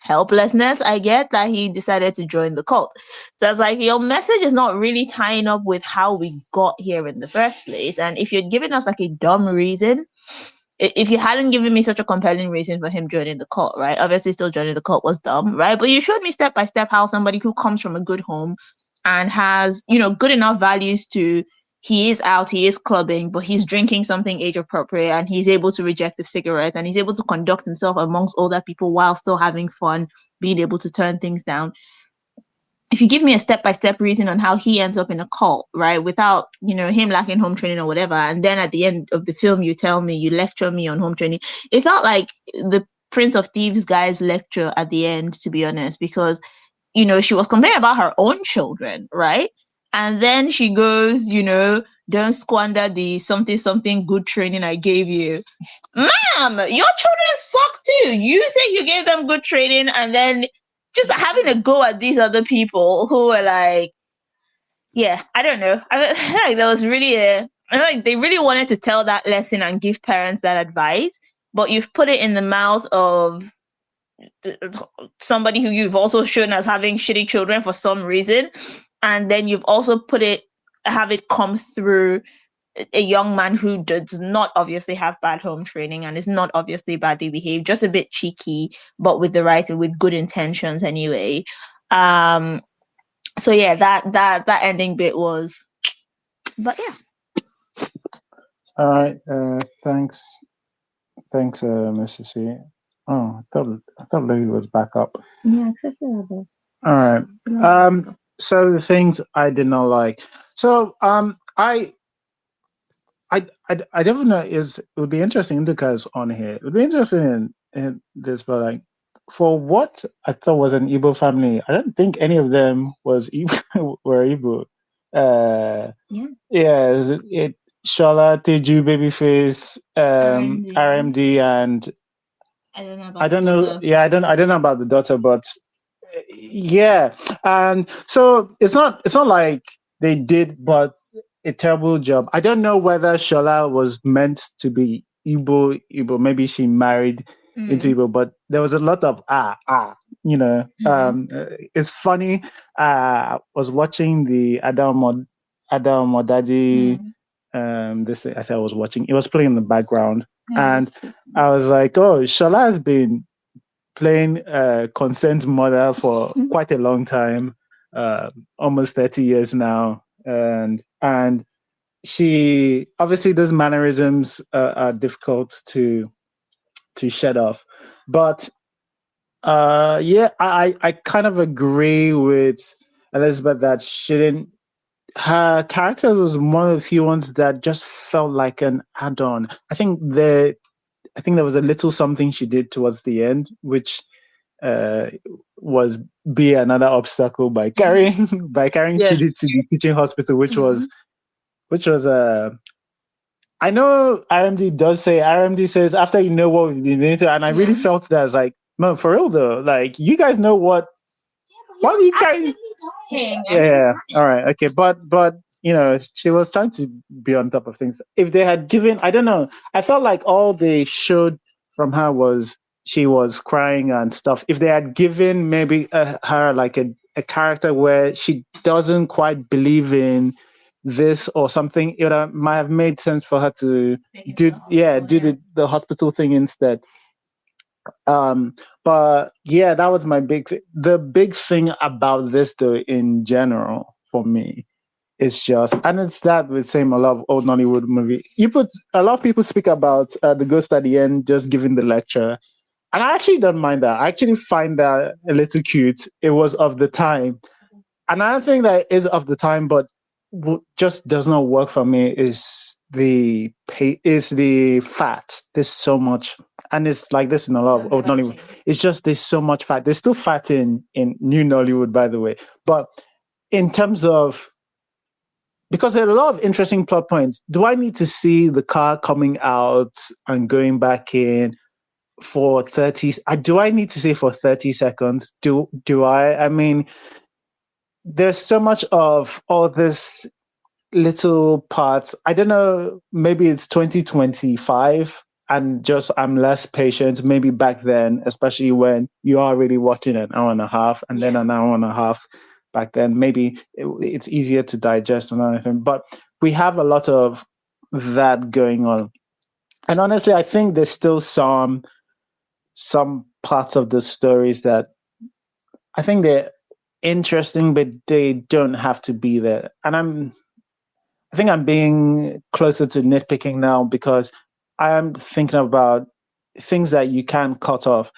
helplessness. I get that he decided to join the cult. So I was like, your message is not really tying up with how we got here in the first place. And if you're giving us like a dumb reason, if you hadn't given me such a compelling reason for him joining the cult, right? Obviously, still joining the cult was dumb, right? But you showed me step by step how somebody who comes from a good home and has, good enough values to, he is out, he is clubbing, but he's drinking something age appropriate and he's able to reject a cigarette and he's able to conduct himself amongst older people while still having fun, being able to turn things down. If you give me a step-by-step reason on how he ends up in a cult, right, without, him lacking home training or whatever, and then at the end of the film, you lecture me on home training, it felt like the Prince of Thieves guy's lecture at the end, to be honest, because, she was complaining about her own children, right? And then she goes, don't squander the something good training I gave you. Ma'am, your children suck too. You say you gave them good training and then just having a go at these other people who were like, yeah, I don't know. I feel like there was really I feel like they really wanted to tell that lesson and give parents that advice, but you've put it in the mouth of somebody who you've also shown as having shitty children for some reason, and then you've also have it come through a young man who does not obviously have bad home training and is not obviously badly behaved, just a bit cheeky, but with with good intentions anyway. So yeah, that ending bit was, but yeah. All right. Thanks, Mr. C. Oh, I thought Lily was back up. Yeah, acceptable. All right. So the things I did not like. So I don't know. It would be interesting. Indica's on here. It would be interesting in this, but like for what I thought was an Igbo family, I don't think any of them was Igbo, were Igbo. Yeah. Yeah, it Shola, Teju, Babyface, RMD. RMD, and I don't know about I don't the know. daughter. Yeah, I don't know about the daughter, but yeah, and so it's not like they did but a terrible job. I don't know whether Shola was meant to be Igbo. Maybe she married into Igbo, but there was a lot of you know. It's funny. I was watching the Adam Modaji. This I said I was watching. It was playing in the background, and I was like, "Oh, Shola has been playing consent mother for quite a long time, almost 30 years now, and she obviously those mannerisms are difficult to shed off, but yeah, I kind of agree with Elizabeth that she didn't. Her character was one of the few ones that just felt like an add-on. I think there was a little something she did towards the end, which uh, was be another obstacle by carrying Yes. Chidi to the teaching hospital, which was I know RMD does say RMD says after you know what we've been into, and I really felt that as like, no, for real though, like you guys know what. Why are you carrying? Yeah. All right. Okay. But you know, she was trying to be on top of things. If they had given, I don't know. I felt like all they showed from her was she was crying and stuff. If they had given maybe her like a character where she doesn't quite believe in this or something, might have made sense for her to do the hospital thing instead. But yeah, that was my the big thing about this though in general for me is just, and it's that with same a lot of old Nollywood movie. You put a lot of people speak about the ghost at the end just giving the lecture, and I actually don't mind that. I actually find that a little cute. It was of the time. Another thing that is of the time, but just does not work for me is the fat. There's so much, and it's like this in a lot of old Nollywood. It's just there's so much fat. There's still fat in new Nollywood, by the way. But in terms of, because there are a lot of interesting plot points. Do I need to see the car coming out and going back in for 30? Do I need to see for 30 seconds? Do I? I mean, there's so much of all this little parts. I don't know, maybe it's 2025 and just I'm less patient. Maybe back then, especially when you are really watching an hour and a half and then an hour and a half back then, maybe it's easier to digest and everything. But we have a lot of that going on. And honestly, I think there's still some parts of the stories that I think they're interesting, but they don't have to be there. And I think I'm being closer to nitpicking now because I am thinking about things that you can cut off.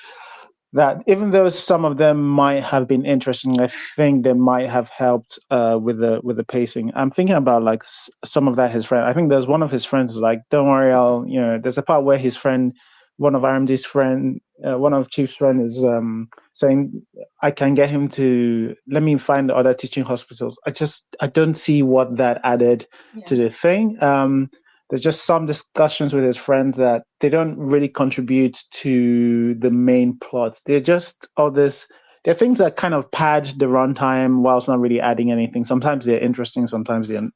That even though some of them might have been interesting, I think they might have helped with the pacing. I'm thinking about like some of that his friend. I think there's one of his friends like, "Don't worry, There's a part where his friend, one of RMD's friend, one of Chief's friend is saying, "I can get him to let me find other teaching hospitals." I don't see what that added to the thing. There's just some discussions with his friends that they don't really contribute to the main plot. They're just all this. They're things that kind of pad the runtime whilst not really adding anything. Sometimes they're interesting, sometimes they're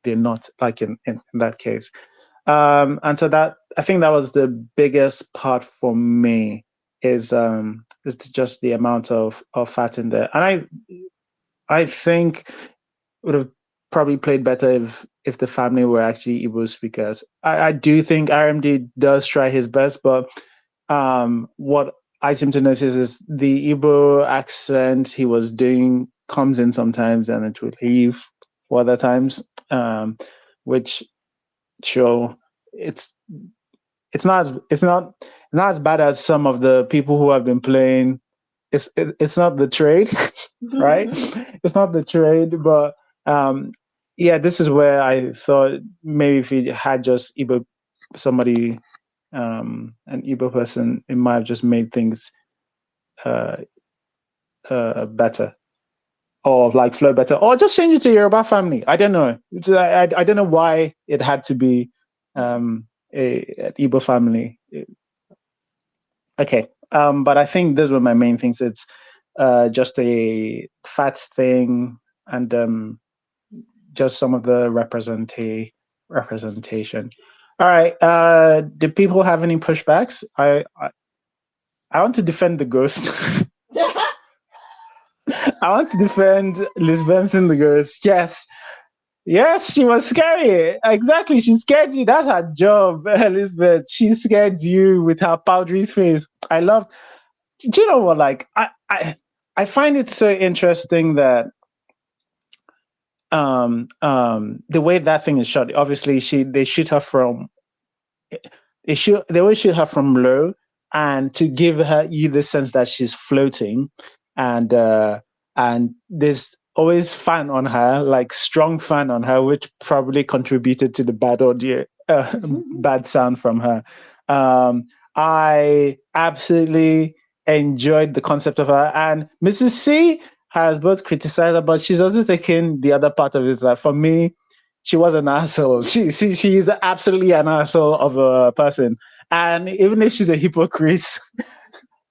not. Like in that case, and so that I think that was the biggest part for me is just the amount of fat in there, and I think would have probably played better if the family were actually Igbo speakers. I do think RMD does try his best, but what I seem to notice is the Igbo accent he was doing comes in sometimes and it would leave for other times, which show it's not not as bad as some of the people who have been playing. It's not the trade, right? It's not the trade, but yeah, this is where I thought maybe if he had just Igbo somebody, an Igbo person, it might have just made things better, or like flow better, or just change it to Yoruba family. I don't know. I don't know why it had to be an Igbo family. Okay, but I think those were my main things. It's just a fats thing, and just some of the representation. All right. Do people have any pushbacks? I want to defend the ghost. I want to defend Liz Benson, the ghost. Yes, she was scary. Exactly, she scared you. That's her job, Elizabeth. She scared you with her powdery face. I love. Do you know what? Like, I find it so interesting that the way that thing is shot. Obviously, they shoot her from. They always shoot her from low, and to give you the sense that she's floating, and there's always fan on her, like strong fan on her, which probably contributed to the bad audio, bad sound from her. I absolutely enjoyed the concept of her, and Mrs. C has both criticized her, but she's also taken the other part of it. Like, for me, she was an asshole. She is absolutely an asshole of a person, and even if she's a hypocrite,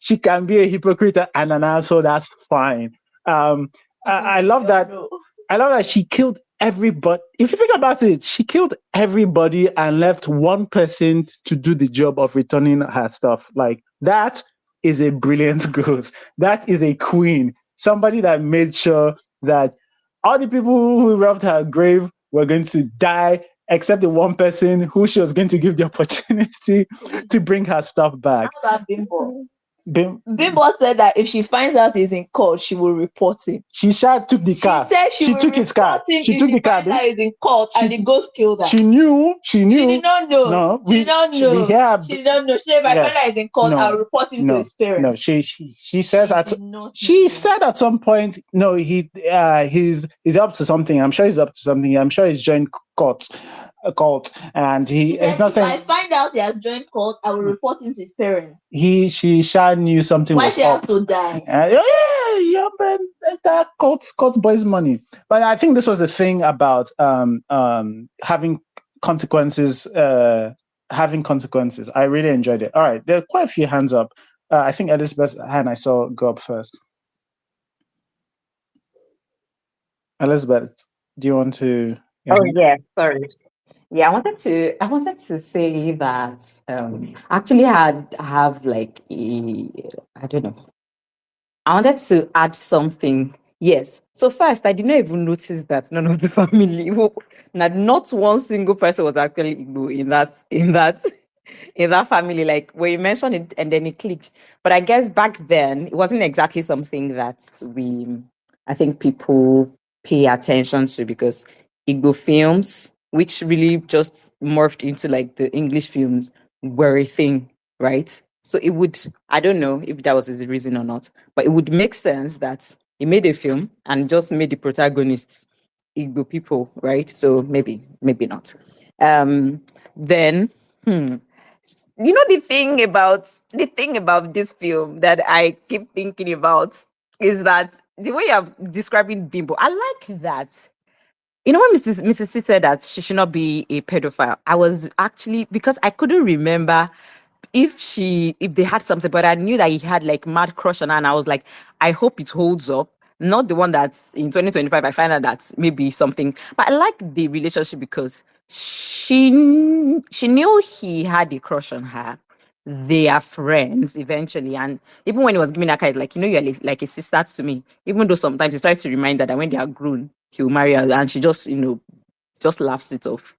she can be a hypocrite and an asshole. That's fine. I love that. I love that she killed everybody. If you think about it, she killed everybody and left one person to do the job of returning her stuff. Like, that is a brilliant ghost. That is a queen. Somebody that made sure that all the people who robbed her grave were going to die, except the one person who she was going to give the opportunity to bring her stuff back. How about Bimbo? Bimbo said that if she finds out he's in court, she will report him. She took the car. She said she took his car. She took the car. He's in court and the ghost killed her. She knew. She did not know. No, she did not know. She did not know. She said, "My father is in court. I'll report him to his parents." No, she says she said at some point, no, he's up to something. I'm sure he's up to something. I'm sure he's joined a cult, and he said, is not saying. If I find out he has joined cult, I will report him to his parents. She knew something Why was she up. have to die? Man, that cult boys money. But I think this was a thing about having consequences. Having consequences. I really enjoyed it. All right, there are quite a few hands up. I think Elizabeth's hand I saw go up first. Elizabeth, do you want to? Oh yes, sorry. Yeah, I wanted to say that actually have like I don't know. I wanted to add something. Yes. So first, I did not even notice that none of the family, not one single person was actually Igbo in that family. Like, when you mentioned it and then it clicked. But I guess back then it wasn't exactly something that I think people pay attention to, because Igbo films, which really just morphed into like the English films, were a thing, right? So it would, I don't know if that was the reason or not, but it would make sense that he made a film and just made the protagonists Igbo people, right? So maybe not. Then, the thing about this film that I keep thinking about is that the way you're describing Bimbo, I like that. You know, when Mrs. C said that she should not be a pedophile, I was actually, because I couldn't remember if they had something, but I knew that he had like mad crush on her, and I was like, I hope it holds up. Not the one that's in 2025. I find out that maybe something, but I like the relationship because she knew he had a crush on her. They are friends eventually, and even when he was giving her card, like, you're like a sister to me. Even though sometimes he tries to remind her that when they are grown, he'll marry her, and she just just laughs it off.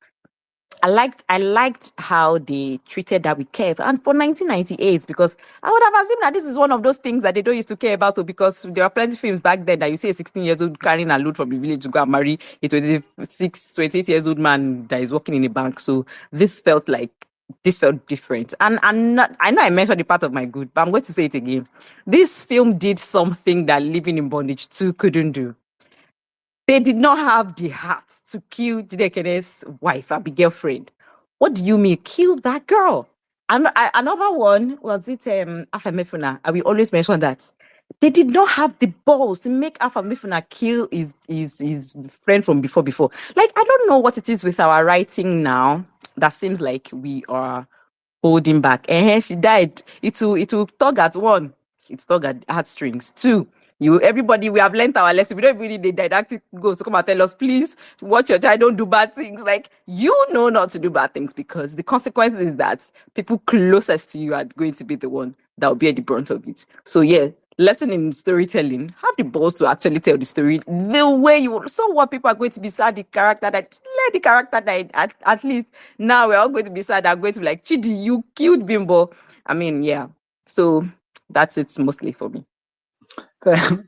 I liked how they treated that with care. And for 1998, because I would have assumed that this is one of those things that they don't used to care about, because there are plenty of films back then that you see a 16 years old carrying a load from the village to go and marry a 28 years old man that is working in a bank. So this felt like this felt different. And I know I mentioned the part of my good, but I'm going to say it again. This film did something that Living in Bondage 2 couldn't do. They did not have the heart to kill Jidekene's wife, Abigail friend. What do you mean? Kill that girl. And another one was it Afamefuna. I will always mention that. They did not have the balls to make Afamefuna kill his friend from before. Like, I don't know what it is with our writing now that seems like we are holding back. And she died. It will tug at one. It's tug at heartstrings. Two, everybody, we have learned our lesson. We don't even need the didactic goals to come and tell us, please watch your child, don't do bad things. Like, you know not to do bad things, because the consequence is that people closest to you are going to be the one that will bear the brunt of it. So yeah, lesson in storytelling, have the balls to actually tell the story the way you. So what, people are going to be sad the character that let the character died. At least now we're all going to be sad. Are going to be like, Chidi, you killed Bimbo. I mean, yeah. So that's it mostly for me.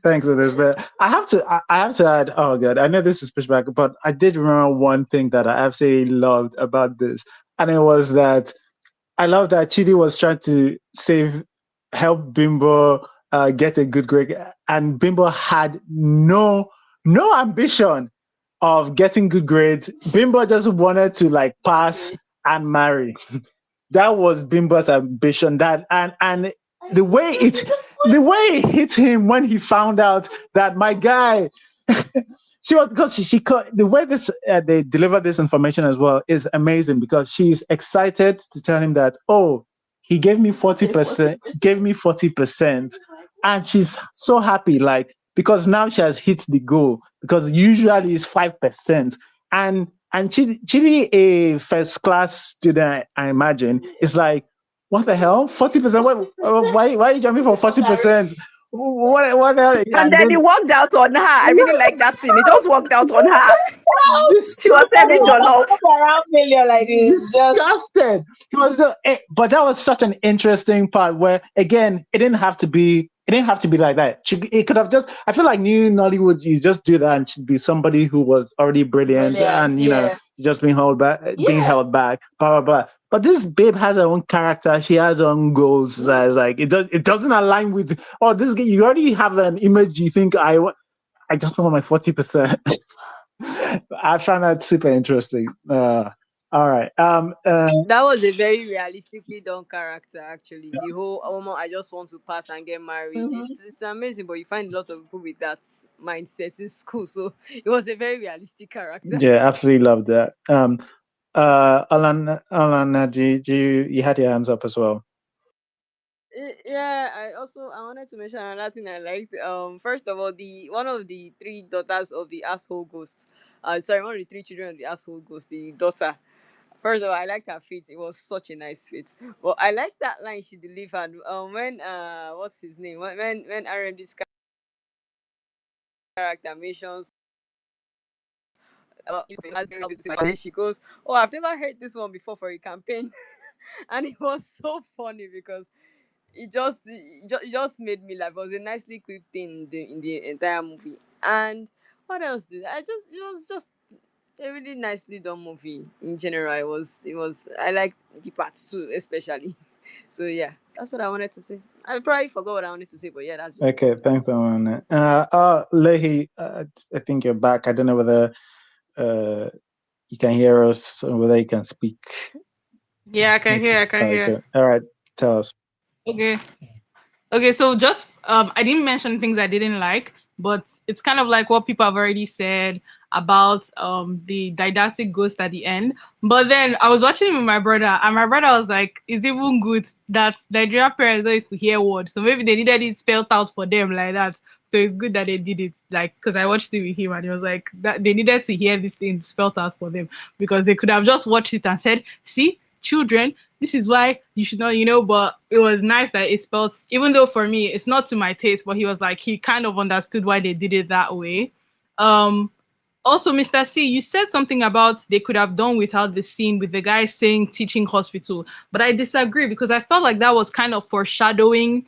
Thanks for this, but I have to add. Oh god, I know this is pushback, but I did remember one thing that I absolutely loved about this, and it was that I love that Chidi was trying to help Bimbo get a good grade, and Bimbo had no ambition of getting good grades. Bimbo just wanted to like pass and marry. That was Bimbo's ambition. That and the way it hit him when he found out that my guy she was, because she the way this they deliver this information as well is amazing, because she's excited to tell him that, oh, he gave me 40%, and she's so happy, like, because now she has hit the goal, because usually it's 5%. And Chidi, a first class student, I imagine, is like, what the hell? 40%? Why are you jumping for 40%? What the hell? And then he walked out on her. I really like that scene. He just walked out on her. She was serving your love. Around million like this. Disgusted. He was but that was such an interesting part where, again, it didn't have to be like that. It could have just, I feel like new Nollywood, you just do that and she'd be somebody who was already brilliant and, you know, just being held back, blah, blah, blah. But this babe has her own character. She has her own goals. That's like, it doesn't align with, oh, this guy, you already have an image. You think I just want my 40%. I found that super interesting. All right. That was a very realistically done character, actually. The whole I just want to pass and get married. It's amazing, but you find a lot of people with that mindset in school. So it was a very realistic character. Yeah, absolutely love that. Alan, you had your hands up as well. Yeah, I wanted to mention another thing I liked. First of all, one of the three daughters of the asshole ghost. One of the three children of the asshole ghost, the daughter. First of all, I liked her fit. It was such a nice fit. Well, I liked that line she delivered. When what's his name? When RMD's character mentions, she goes, "Oh, I've never heard this one before for a campaign," and it was so funny because it just made me laugh. It was a nicely quick thing in the entire movie. And what else did it was just a really nicely done movie in general. It was I liked the parts too, especially. So yeah, that's what I wanted to say. I probably forgot what I wanted to say, but yeah, that's just okay. Thanks, Alan. Lehi, I think you're back. I don't know whether you can hear us or whether you can speak. Yeah, I can hear. All right, tell us. Okay, so just I didn't mention things I didn't like, but it's kind of like what people have already said about the didactic ghost at the end. But then I was watching it with my brother, and my brother was like, "It's even good that Nigerian parents don't used to hear words, so maybe they needed it spelled out for them like that. So it's good that they did it, like, because I watched it with him, and he was like that they needed to hear this thing spelled out for them, because they could have just watched it and said, 'See, children, this is why you should not,' but it was nice that it spelled, even though for me it's not to my taste, but he was like, he kind of understood why they did it that way. Also, Mr. C, you said something about they could have done without the scene with the guy saying teaching hospital, but I disagree, because I felt like that was kind of foreshadowing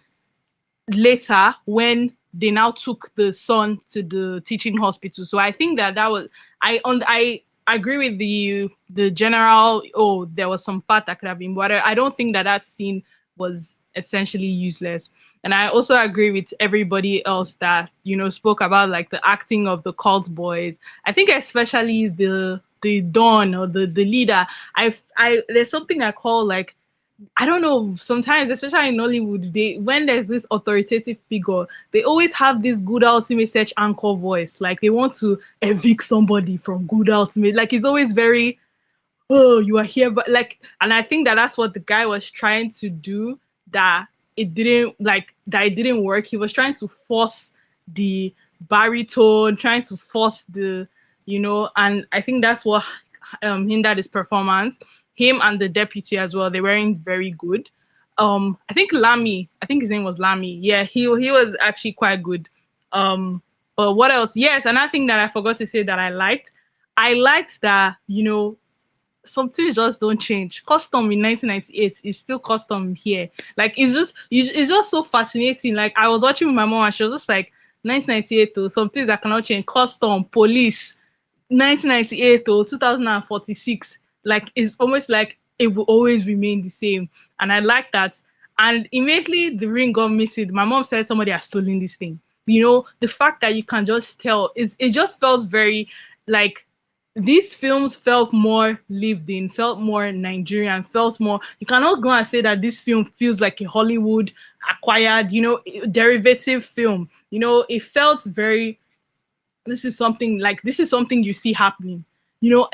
later when they now took the son to the teaching hospital. So I think that was I I agree with the general. Oh, there was some part that could have been better. I don't think that that scene was essentially useless. And I also agree with everybody else that spoke about like the acting of the cult boys. I think especially the Don or the leader. I there's something I call like I don't know, sometimes, especially in Nollywood, when there's this authoritative figure, they always have this good ultimate search anchor voice. Like they want to evict somebody from good ultimate. Like it's always very, oh, you are here, but like, and I think that that's what the guy was trying to do. That it didn't work. He was trying to force the baritone, trying to force and I think that's what hindered his performance. Him and the deputy as well, they weren't very good. I think Lamy, I think his name was Lamy. Yeah, he was actually quite good. But what else? Yes, another thing that I forgot to say that I liked that some things just don't change. Custom in 1998 is still custom here. Like it's just so fascinating. Like I was watching with my mom and she was just like 1998 though, some things that cannot change. Custom, police, 1998 or 2046. Like it's almost like it will always remain the same. And I like that. And immediately the ring got missing. My mom said somebody has stolen this thing. The fact that you can just tell, it just felt very like these films felt more lived in, felt more Nigerian, felt more. You cannot go and say that this film feels like a Hollywood acquired, derivative film. It felt very. This is something you see happening.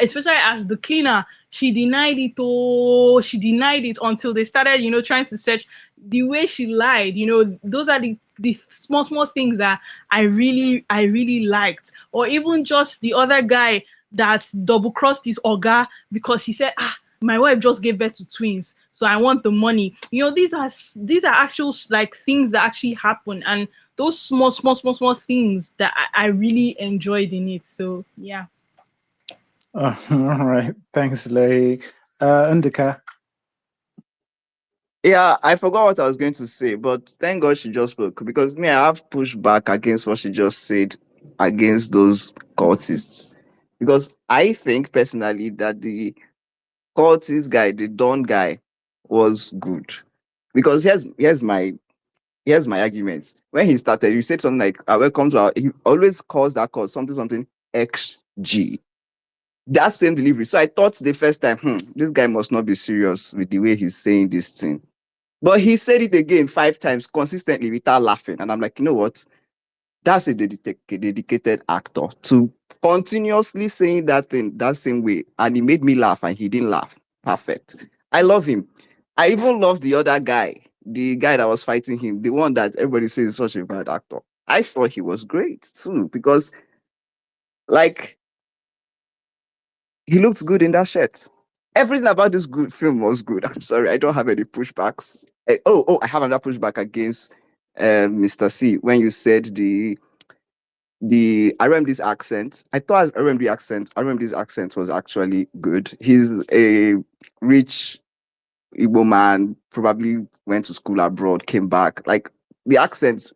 Especially as the cleaner, she denied it. Oh, she denied it until they started, trying to search. The way she lied, those are the small small things that I really liked. Or even just the other guy that double crossed his oga because he said, my wife just gave birth to twins, so I want the money. These are actual like things that actually happen, and those small small small small things that I really enjoyed in it. So yeah. All right. Thanks, Larry. Ndika. Yeah, I forgot what I was going to say, but thank God she just spoke because me, I have pushed back against what she just said against those cultists. Because I think personally that the cultist guy, the Don guy, was good. Because here's my argument. When he started, he said something like, welcome to our, he always calls that call something XG. That same delivery. So I thought the first time, this guy must not be serious with the way he's saying this thing. But he said it again 5 times consistently without laughing. And I'm like, you know what? That's a dedicated actor to continuously saying that thing that same way. And he made me laugh and he didn't laugh. Perfect. I love him. I even love the other guy, the guy that was fighting him, the one that everybody says is such a bad actor. I thought he was great too because, like, he looked good in that shirt. Everything about this good film was good. I'm sorry, I don't have any pushbacks. I have another pushback against Mr. C when you said the RMD's accent. I thought RMD's accent was actually good. He's a rich Igbo man, probably went to school abroad, came back. Like the accent,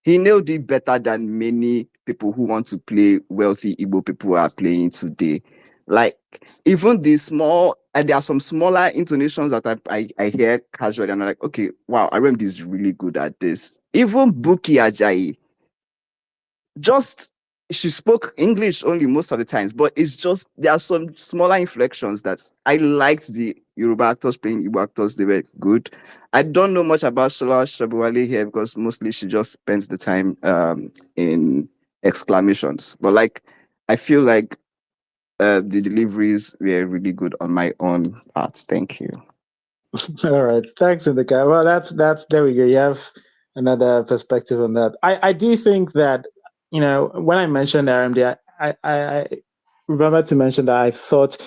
he nailed it better than many people who want to play wealthy Igbo people are playing today. Like even the small, and there are some smaller intonations that I hear casually, and I'm like, okay, wow, RMD is really good at this. Even Buki Ajayi, just she spoke English only most of the times, but it's just there are some smaller inflections that I liked. The Yoruba actors playing Igbo actors, they were good. I don't know much about Shola Shabuwale here because mostly she just spends the time in exclamations. But like I feel like the deliveries were really good on my own part. Thank you. All right. Thanks, Ndika. Well, that's there we go. You have another perspective on that. I do think that, when I mentioned RMD, I remember to mention that I thought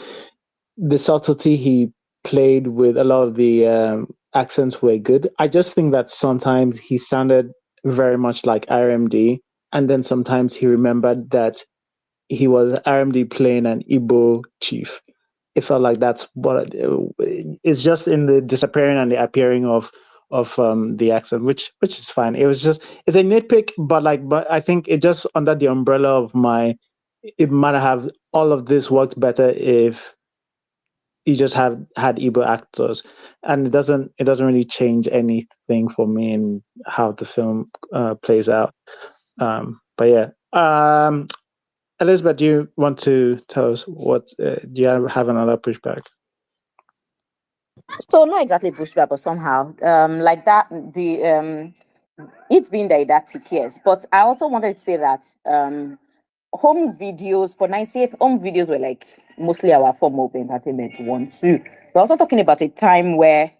the subtlety he played with a lot of the accents were good. I just think that sometimes he sounded very much like RMD, and then sometimes he remembered that he was RMD playing an Igbo chief. It felt like that's what it's just in the disappearing and the appearing of the accent, which is fine. It was just it's a nitpick, but I think it just under the umbrella of my it might have all of this worked better if you just had Igbo actors, and it doesn't really change anything for me in how the film plays out. But yeah, Elizabeth, do you want to tell us what do you have another pushback? So not exactly pushback, but somehow, like that, it's being didactic, yes. But I also wanted to say that home videos for 98, home videos were like mostly our form of entertainment. One, two. We're also talking about a time where,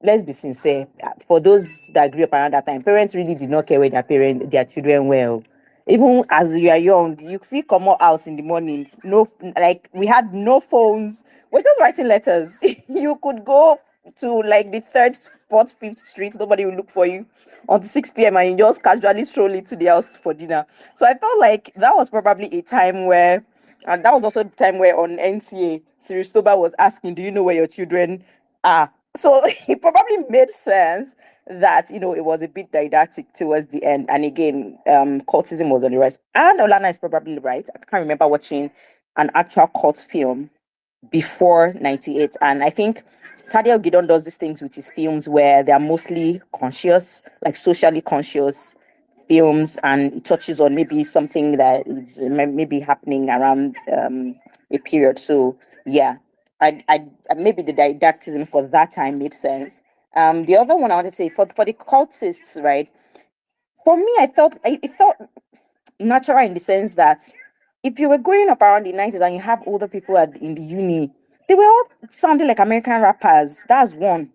let's be sincere, for those that grew up around that time, parents really did not care where their children were. Even as you are young, you feel come out house in the morning. No, like we had no phones. We're just writing letters. You could go to like the third, fourth, fifth street. Nobody will look for you until 6 p.m. and you just casually stroll into the house for dinner. So I felt like that was probably a time where, and that was also the time where on NTA, Siristoba was asking, "Do you know where your children are?" So it probably made sense that it was a bit didactic towards the end. And again, cultism was on the rise. And Olana is probably right. I can't remember watching an actual cult film before 98. And I think Tade Ogidan does these things with his films where they are mostly conscious, like socially conscious films, and it touches on maybe something that is maybe happening around a period. So yeah, maybe the didactism for that time made sense. The other one I want to say for the cultists, right? For me, it felt natural in the sense that if you were growing up around the 90s and you have older people in the uni, they were all sounding like American rappers. That's one.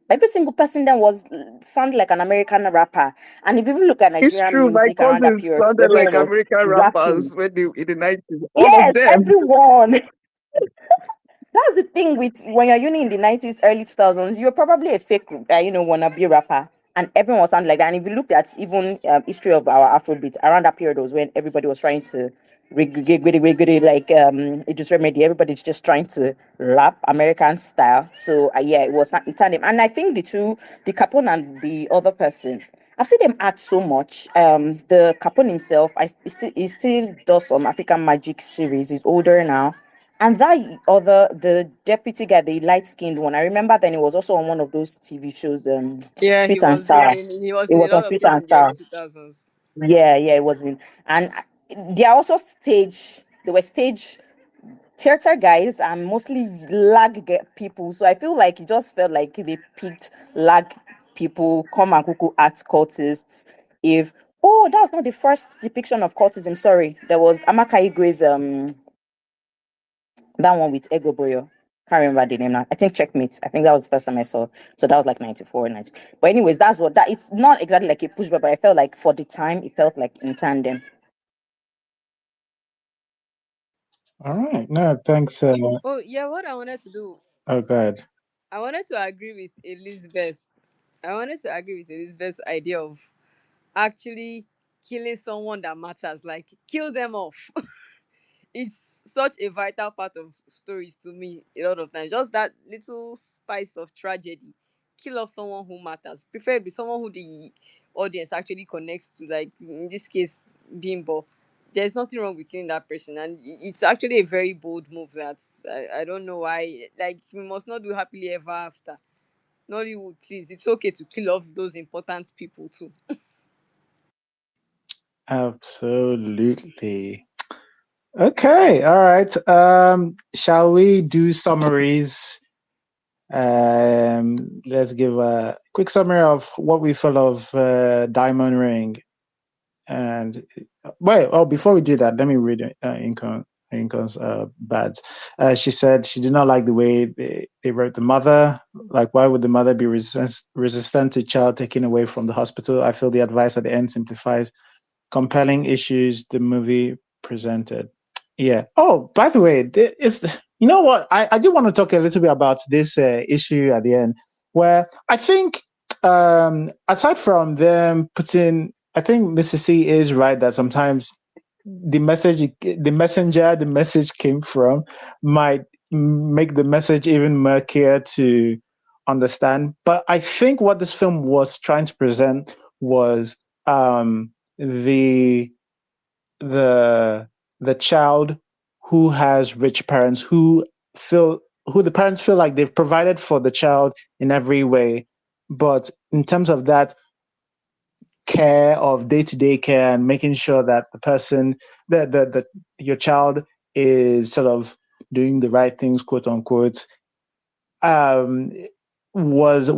Every single person then was sounded like an American rapper. And if you even look at It's Nigerian true. My music around that cousins period, sounded like everyone was American rapping. rappers in the 90s. All of Yes, them. everyone. That's the thing with when you're uni in the 90s, early 2000s, you're probably a fake, wannabe rapper. And everyone was sounding like that. And if you look at even history of our Afrobeat, around that period was when everybody was trying to like Idris Remedy, everybody's just trying to rap American style. So yeah, it was in tandem. And I think the Capone and the other person, I've seen them act so much. The Capone himself, he still does some African Magic series. He's older now. And the deputy guy, the light skinned one, I remember then he was also on one of those TV shows, Yeah, Sweet and Sour. he was It in a was on lot of Sweet things and in the Sour. early 2000s. Yeah, it was in. And they are also they were stage theater guys and mostly people. So I feel like it just felt like they picked lag people, come and cuckoo act cultists. If, oh, that's not the first depiction of cultism, sorry. There was Amaka Igwe's, that one with Ego Boyo. Can't remember the name now. I think Checkmate. I think that was the first time I saw. So that was like 94, 90. But anyways, it's not exactly like a pushback, but I felt like for the time, it felt like in tandem. All right. No, thanks. Oh yeah, what I wanted to do, Oh, God. I wanted to agree with Elizabeth. I wanted to agree with Elizabeth's idea of actually killing someone that matters, like kill them off. It's such a vital part of stories to me a lot of times. Just that little spice of tragedy. Kill off someone who matters. Preferably someone who the audience actually connects to, like in this case, Bimbo. There's nothing wrong with killing that person. And it's actually a very bold move that I don't know why. Like, we must not do happily ever after. Nollywood, please. It's okay to kill off those important people too. Absolutely. Okay. All right. Shall we do summaries? Let's give a quick summary of what we felt of Diamond Ring. And before we do that, let me read Incon's bad. She said she did not like the way they wrote the mother. Like, why would the mother be resistant to child taken away from the hospital? I feel the advice at the end simplifies compelling issues the movie presented. Yeah. Oh, by the way, it's you know what? I do want to talk a little bit about this issue at the end, where I think aside from them putting, I think Mrs. C is right that sometimes the messenger the message came from might make the message even murkier to understand. But I think what this film was trying to present was the the child who has rich parents who the parents feel like they've provided for the child in every way, but in terms of that care of day-to-day care and making sure that the person that your child is sort of doing the right things, quote unquote, um, was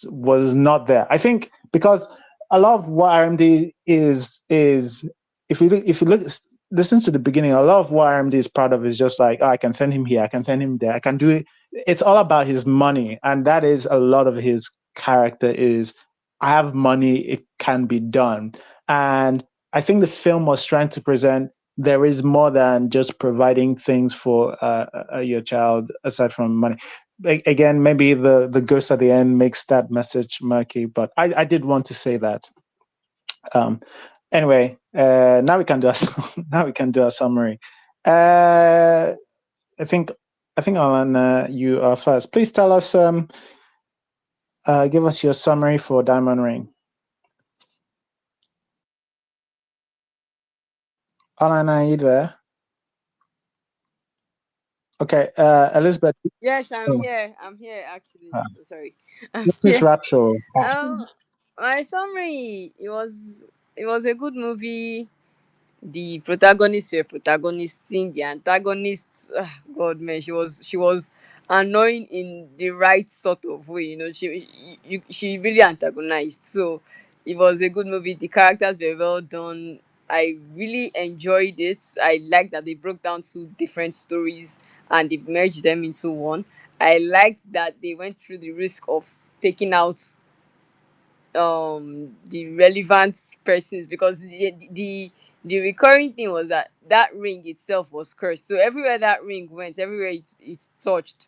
not there. I think because a lot of what RMD is if you look listen to the beginning, a lot of what RMD is proud of is just like, oh, I can send him here, I can send him there, I can do it. It's all about his money, and that is a lot of his character is. I have money, it can be done, and I think the film was trying to present there is more than just providing things for your child aside from money. Again, maybe the ghost at the end makes that message murky, but I did want to say that. Um, anyway, now we can do now we can do a summary. I think Alan, you are first. Please tell us, give us your summary for Diamond Ring. Alan, are you there? Okay, Elizabeth. Yes, I'm Oh, here. I'm here actually. Sorry. I'm Miss here. Rapture. My summary, it was a good movie. The protagonists were protagonisting the antagonists. God, man, she was annoying in the right sort of way. She really antagonized. So it was a good movie. The characters were well done. I really enjoyed it. I like that they broke down two different stories and they merged them into one. I liked that they went through the risk of taking out the relevant persons, because the recurring thing was that that ring itself was cursed. So everywhere that ring went, everywhere it touched,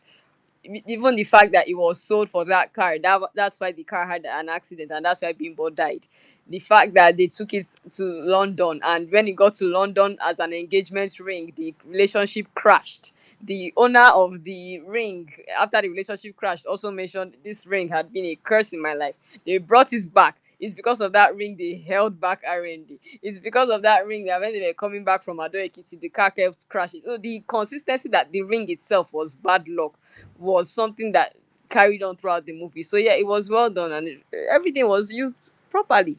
even the fact that it was sold for that car, that's why the car had an accident and that's why Bimbo died. The fact that they took it to London, and when it got to London as an engagement ring, the relationship crashed. The owner of the ring, after the relationship crashed, also mentioned this ring had been a curse in my life. They brought it back. It's because of that ring they held back R&D. It's because of that ring that when they were coming back from Ado Ekiti, the car kept crashing. So the consistency that the ring itself was bad luck was something that carried on throughout the movie. So yeah, it was well done, and everything was used properly.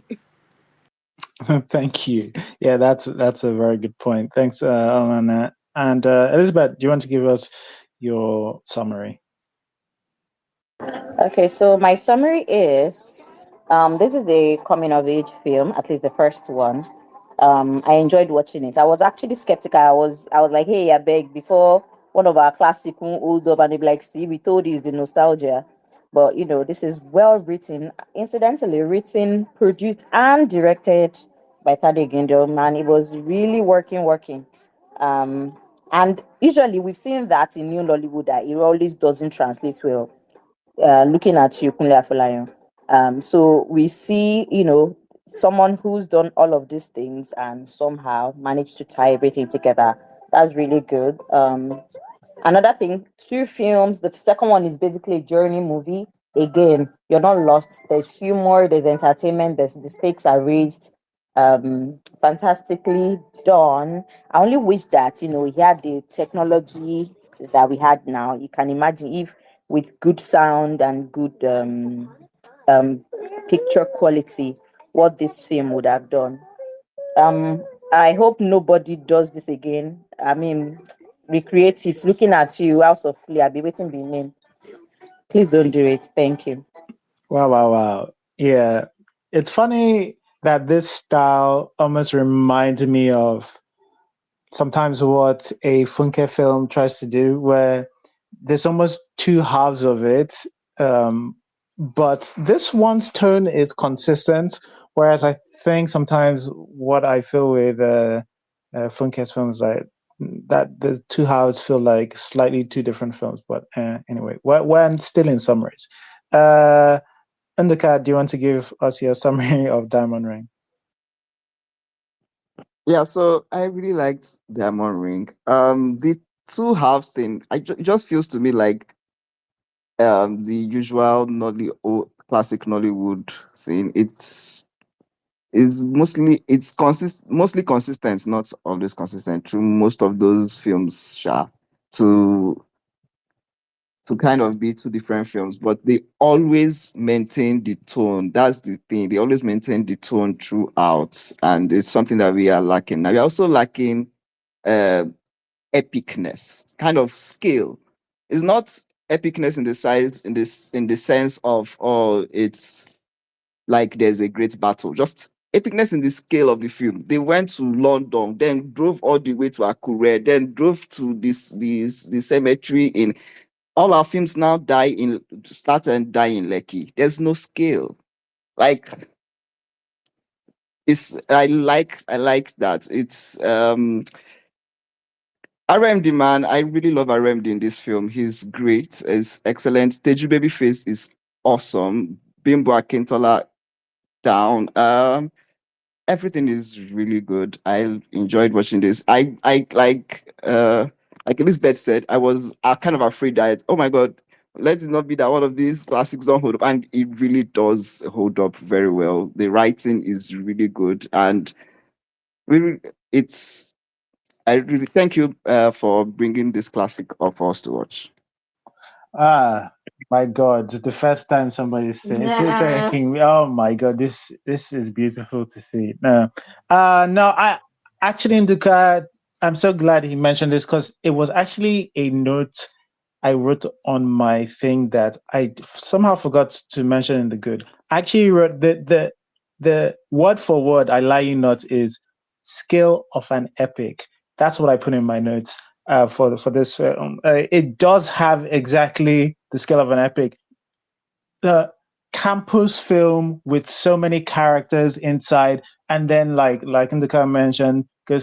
Thank you. Yeah, that's a very good point. Thanks, Alan. And Elizabeth, do you want to give us your summary? Okay, so my summary is this is a coming of age film, at least the first one. I enjoyed watching it. I was actually skeptical. I was like, hey, I beg, before one of our classic won't hold up and they'd be like, see, we told you it's the nostalgia. But this is well written, incidentally written, produced, and directed by Tade Ogidan, and it was really working. Um, and usually we've seen that in new Nollywood that it always doesn't translate well. Looking at you, Kunle Afolayan. So we see, someone who's done all of these things and somehow managed to tie everything together. That's really good. Another thing, two films. The second one is basically a journey movie. Again, you're not lost. There's humor, there's entertainment, there's the stakes are raised. Fantastically done. I only wish that we had the technology that we had now. You can imagine if with good sound and good um picture quality, what this film would have done. Um, I hope nobody does this again. I mean, recreate it. Looking at you, House of Flea, I'll be waiting the name. Please don't do it. Thank you. Wow. Yeah, it's funny that this style almost reminds me of sometimes what a Funke film tries to do, where there's almost two halves of it. But this one's tone is consistent, whereas I think sometimes what I feel with Funke's films, like that the two halves feel like slightly two different films. But anyway, we're still in summaries. Undercat, do you want to give us your summary of Diamond Ring? Yeah, so I really liked Diamond Ring. The two halves thing, it just feels to me like the usual classic Nollywood thing. is mostly consistent, not always consistent through most of those films, to kind of be two different films, but they always maintain the tone. That's the thing. They always maintain the tone throughout, and it's something that we are lacking. Now we're also lacking uh, epicness, kind of scale. It's not epicness in the size in the sense of, oh, it's like there's a great battle. Just epicness in the scale of the film. They went to London, then drove all the way to Akure, then drove to the cemetery in. All our films now start and die in Lekki. There's no scale. Like, I like that. It's RMD, man. I really love RMD in this film. He's great. He's excellent. Teju Babyface is awesome. Bimbo Akintola down. Everything is really good. I enjoyed watching this. I like Elizabeth said, I was kind of afraid that, oh my god, let it not be that one of these classics don't hold up, and it really does hold up very well. The writing is really good, and really, it's. I really thank you for bringing this classic up for us to watch. Ah, my God! It's the first time somebody's saying thanking me. Oh my God! This is beautiful to see. No, no. I actually, Nduka, I'm so glad he mentioned this because it was actually a note I wrote on my thing that I somehow forgot to mention in the good. I actually wrote the word for word. I lie you not is scale of an epic. That's what I put in my notes for this film. It does have exactly the scale of an epic. The campus film with so many characters inside, and then like Indika mentioned, go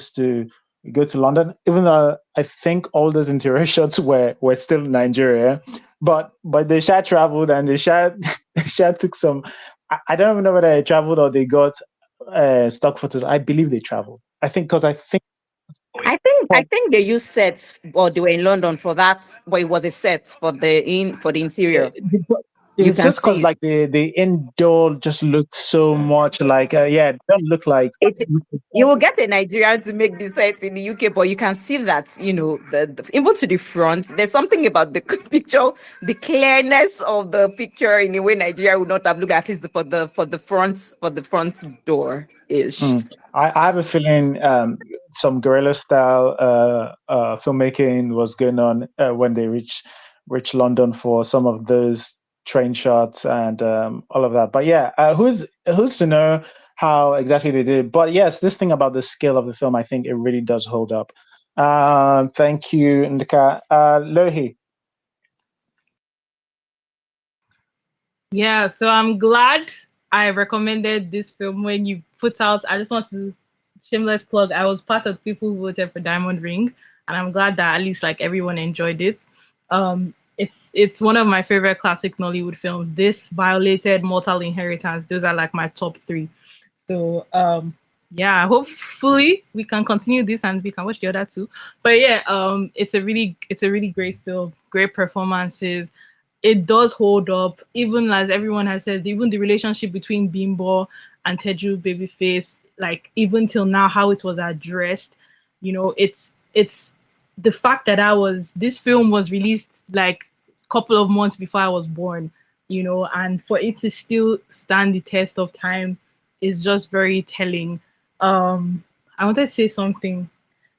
to London. Even though I think all those interior shots were still in Nigeria, but they traveled and they took some. I don't even know whether they traveled or they got stock photos. I believe they traveled. I think because I think I think they used sets, or they were in London for that, but it was a set for the interior. You it's can just because see like the indoor just looked so much like it don't look like it. You will get a Nigerian to make the set in the UK, but you can see that, even to the front, there's something about the picture, the clearness of the picture in a way Nigeria would not have looked, at least for the front door ish. I have a feeling some guerrilla style filmmaking was going on when they reached London for some of those train shots and all of that. But yeah, who's to know how exactly they did? But yes, this thing about the scale of the film, I think it really does hold up. Thank you, Ndika. Lohi. Yeah, so I'm glad I recommended this film when you put out. I just want to shameless plug. I was part of the people who voted for Diamond Ring, and I'm glad that at least like everyone enjoyed it. It's one of my favorite classic Nollywood films. This, Violated, Mortal Inheritance. Those are like my top three. So yeah, hopefully we can continue this and we can watch the other two. But yeah, it's a really great film, great performances. It does hold up, even as everyone has said, even the relationship between Bimbo and Teju Babyface, like even till now, how it was addressed, it's the fact that this film was released like a couple of months before I was born, and for it to still stand the test of time is just very telling. I wanted to say something.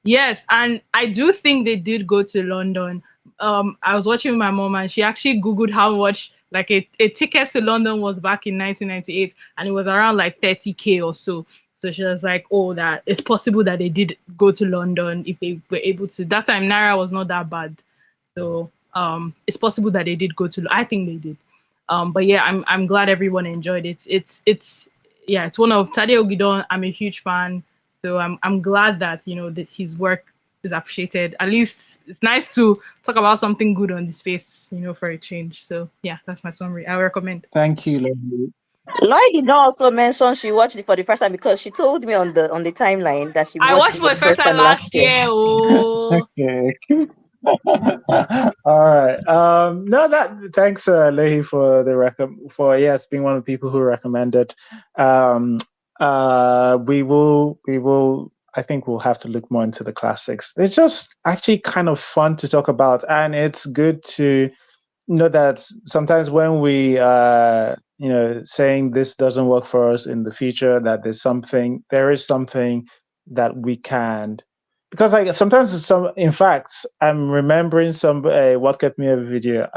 Yes, and I do think they did go to London. I was watching with my mom and she actually Googled how much like a ticket to London was back in 1998 and it was around like 30K or so. So she was like, oh, that it's possible that they did go to London if they were able to. That time Naira was not that bad. So it's possible that they did go to I think they did. But yeah, I'm glad everyone enjoyed it. It's yeah, it's one of Tade Ogidan. I'm a huge fan. So I'm glad that that his work is appreciated. At least it's nice to talk about something good on the space, for a change. So yeah, that's my summary. I recommend. Thank you, Lohi. Lloyd did not also mention she watched it for the first time because she told me on the timeline that she I watched watched it for for the the first first time time last last year. year. Oh, Okay. All right. No, that thanks, Lehi, for the being one of the people who recommended. we will. I think we'll have to look more into the classics. It's just actually kind of fun to talk about, and it's good to know that sometimes when we saying this doesn't work for us in the future, that there is something that we can, because like sometimes in fact I'm remembering some what kept me a video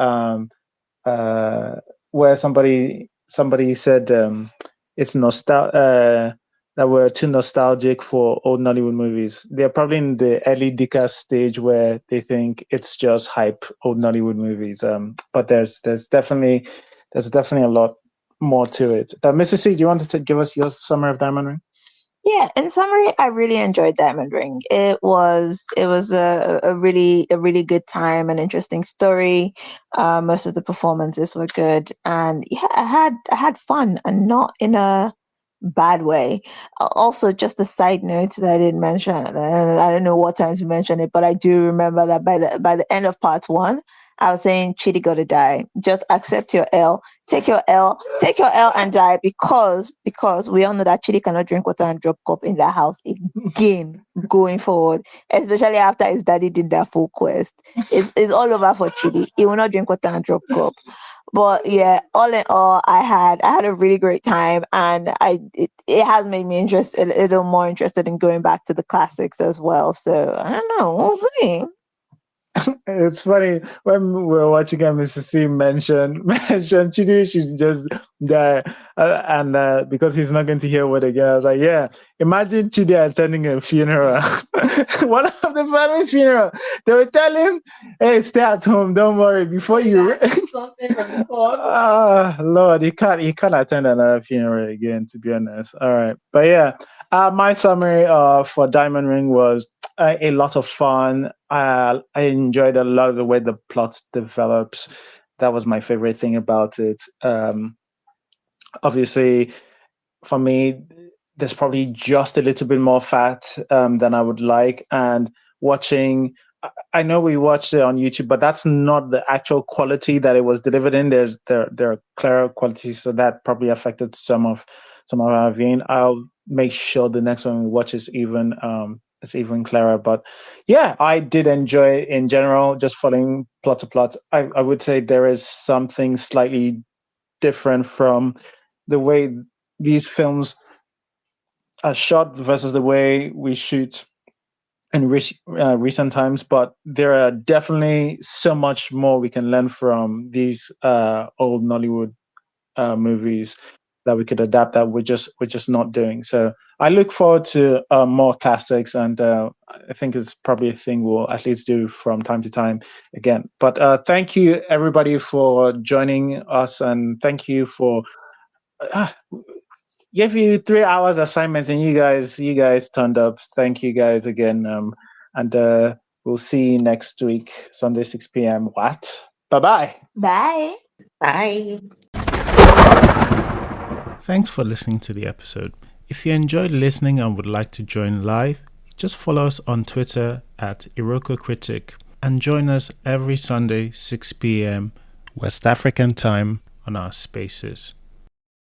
uh where somebody said it's that we're too nostalgic for old Nollywood movies. They're probably in the early Dika stage where they think it's just hype old Nollywood movies. But there's definitely a lot more to it. Mrs. C, do you want to give us your summary of Diamond Ring? Yeah, in summary, I really enjoyed Diamond Ring. It was a really good time, an interesting story. Most of the performances were good, and yeah, I had fun, and not in a bad way. Also, just a side note that I didn't mention, and I don't know what times we mentioned it, but I do remember that by the end of part one, I was saying Chidi gotta die. Just accept your L. Take your L and die, because we all know that Chidi cannot drink water and drop cup in that house again going forward. Especially after his daddy did that full quest. It's all over for Chidi. He will not drink water and drop cup. But yeah, all in all, I had a really great time, and it has made me a little more interested in going back to the classics as well. So I don't know, we'll see. It's funny when we were watching Mrs. C mention Chidi should just die, and because he's not going to hear what again. I was like, yeah, imagine Chidi attending a funeral, one of the family funeral. They would tell him, "Hey, stay at home, don't worry." Before you, Something from the pod. Lord, he can't attend another funeral again. To be honest, all right, but yeah, my summary for Diamond Ring was a lot of fun. I enjoyed a lot of the way the plot develops. That was my favorite thing about it. Obviously, for me, there's probably just a little bit more fat than I would like. And watching, I know we watched it on YouTube, but that's not the actual quality that it was delivered in. There are clearer qualities, so that probably affected some of our viewing. I'll make sure the next one we watch is even clearer. But yeah, I did enjoy it in general, just following plot to plot. I would say there is something slightly different from the way these films are shot versus the way we shoot in recent times, but there are definitely so much more we can learn from these old Nollywood movies that we could adapt that we're just not doing. So I look forward to more classics, and I think it's probably a thing we'll at least do from time to time again. But thank you everybody for joining us, and thank you for give you 3 hours assignments, and you guys turned up. Thank you guys again, and we'll see you next week, Sunday 6 p.m. What? Bye-bye. Bye. Bye. Thanks for listening to the episode. If you enjoyed listening and would like to join live, just follow us on Twitter at Iroko Critic and join us every Sunday 6 p.m. West African time on our spaces.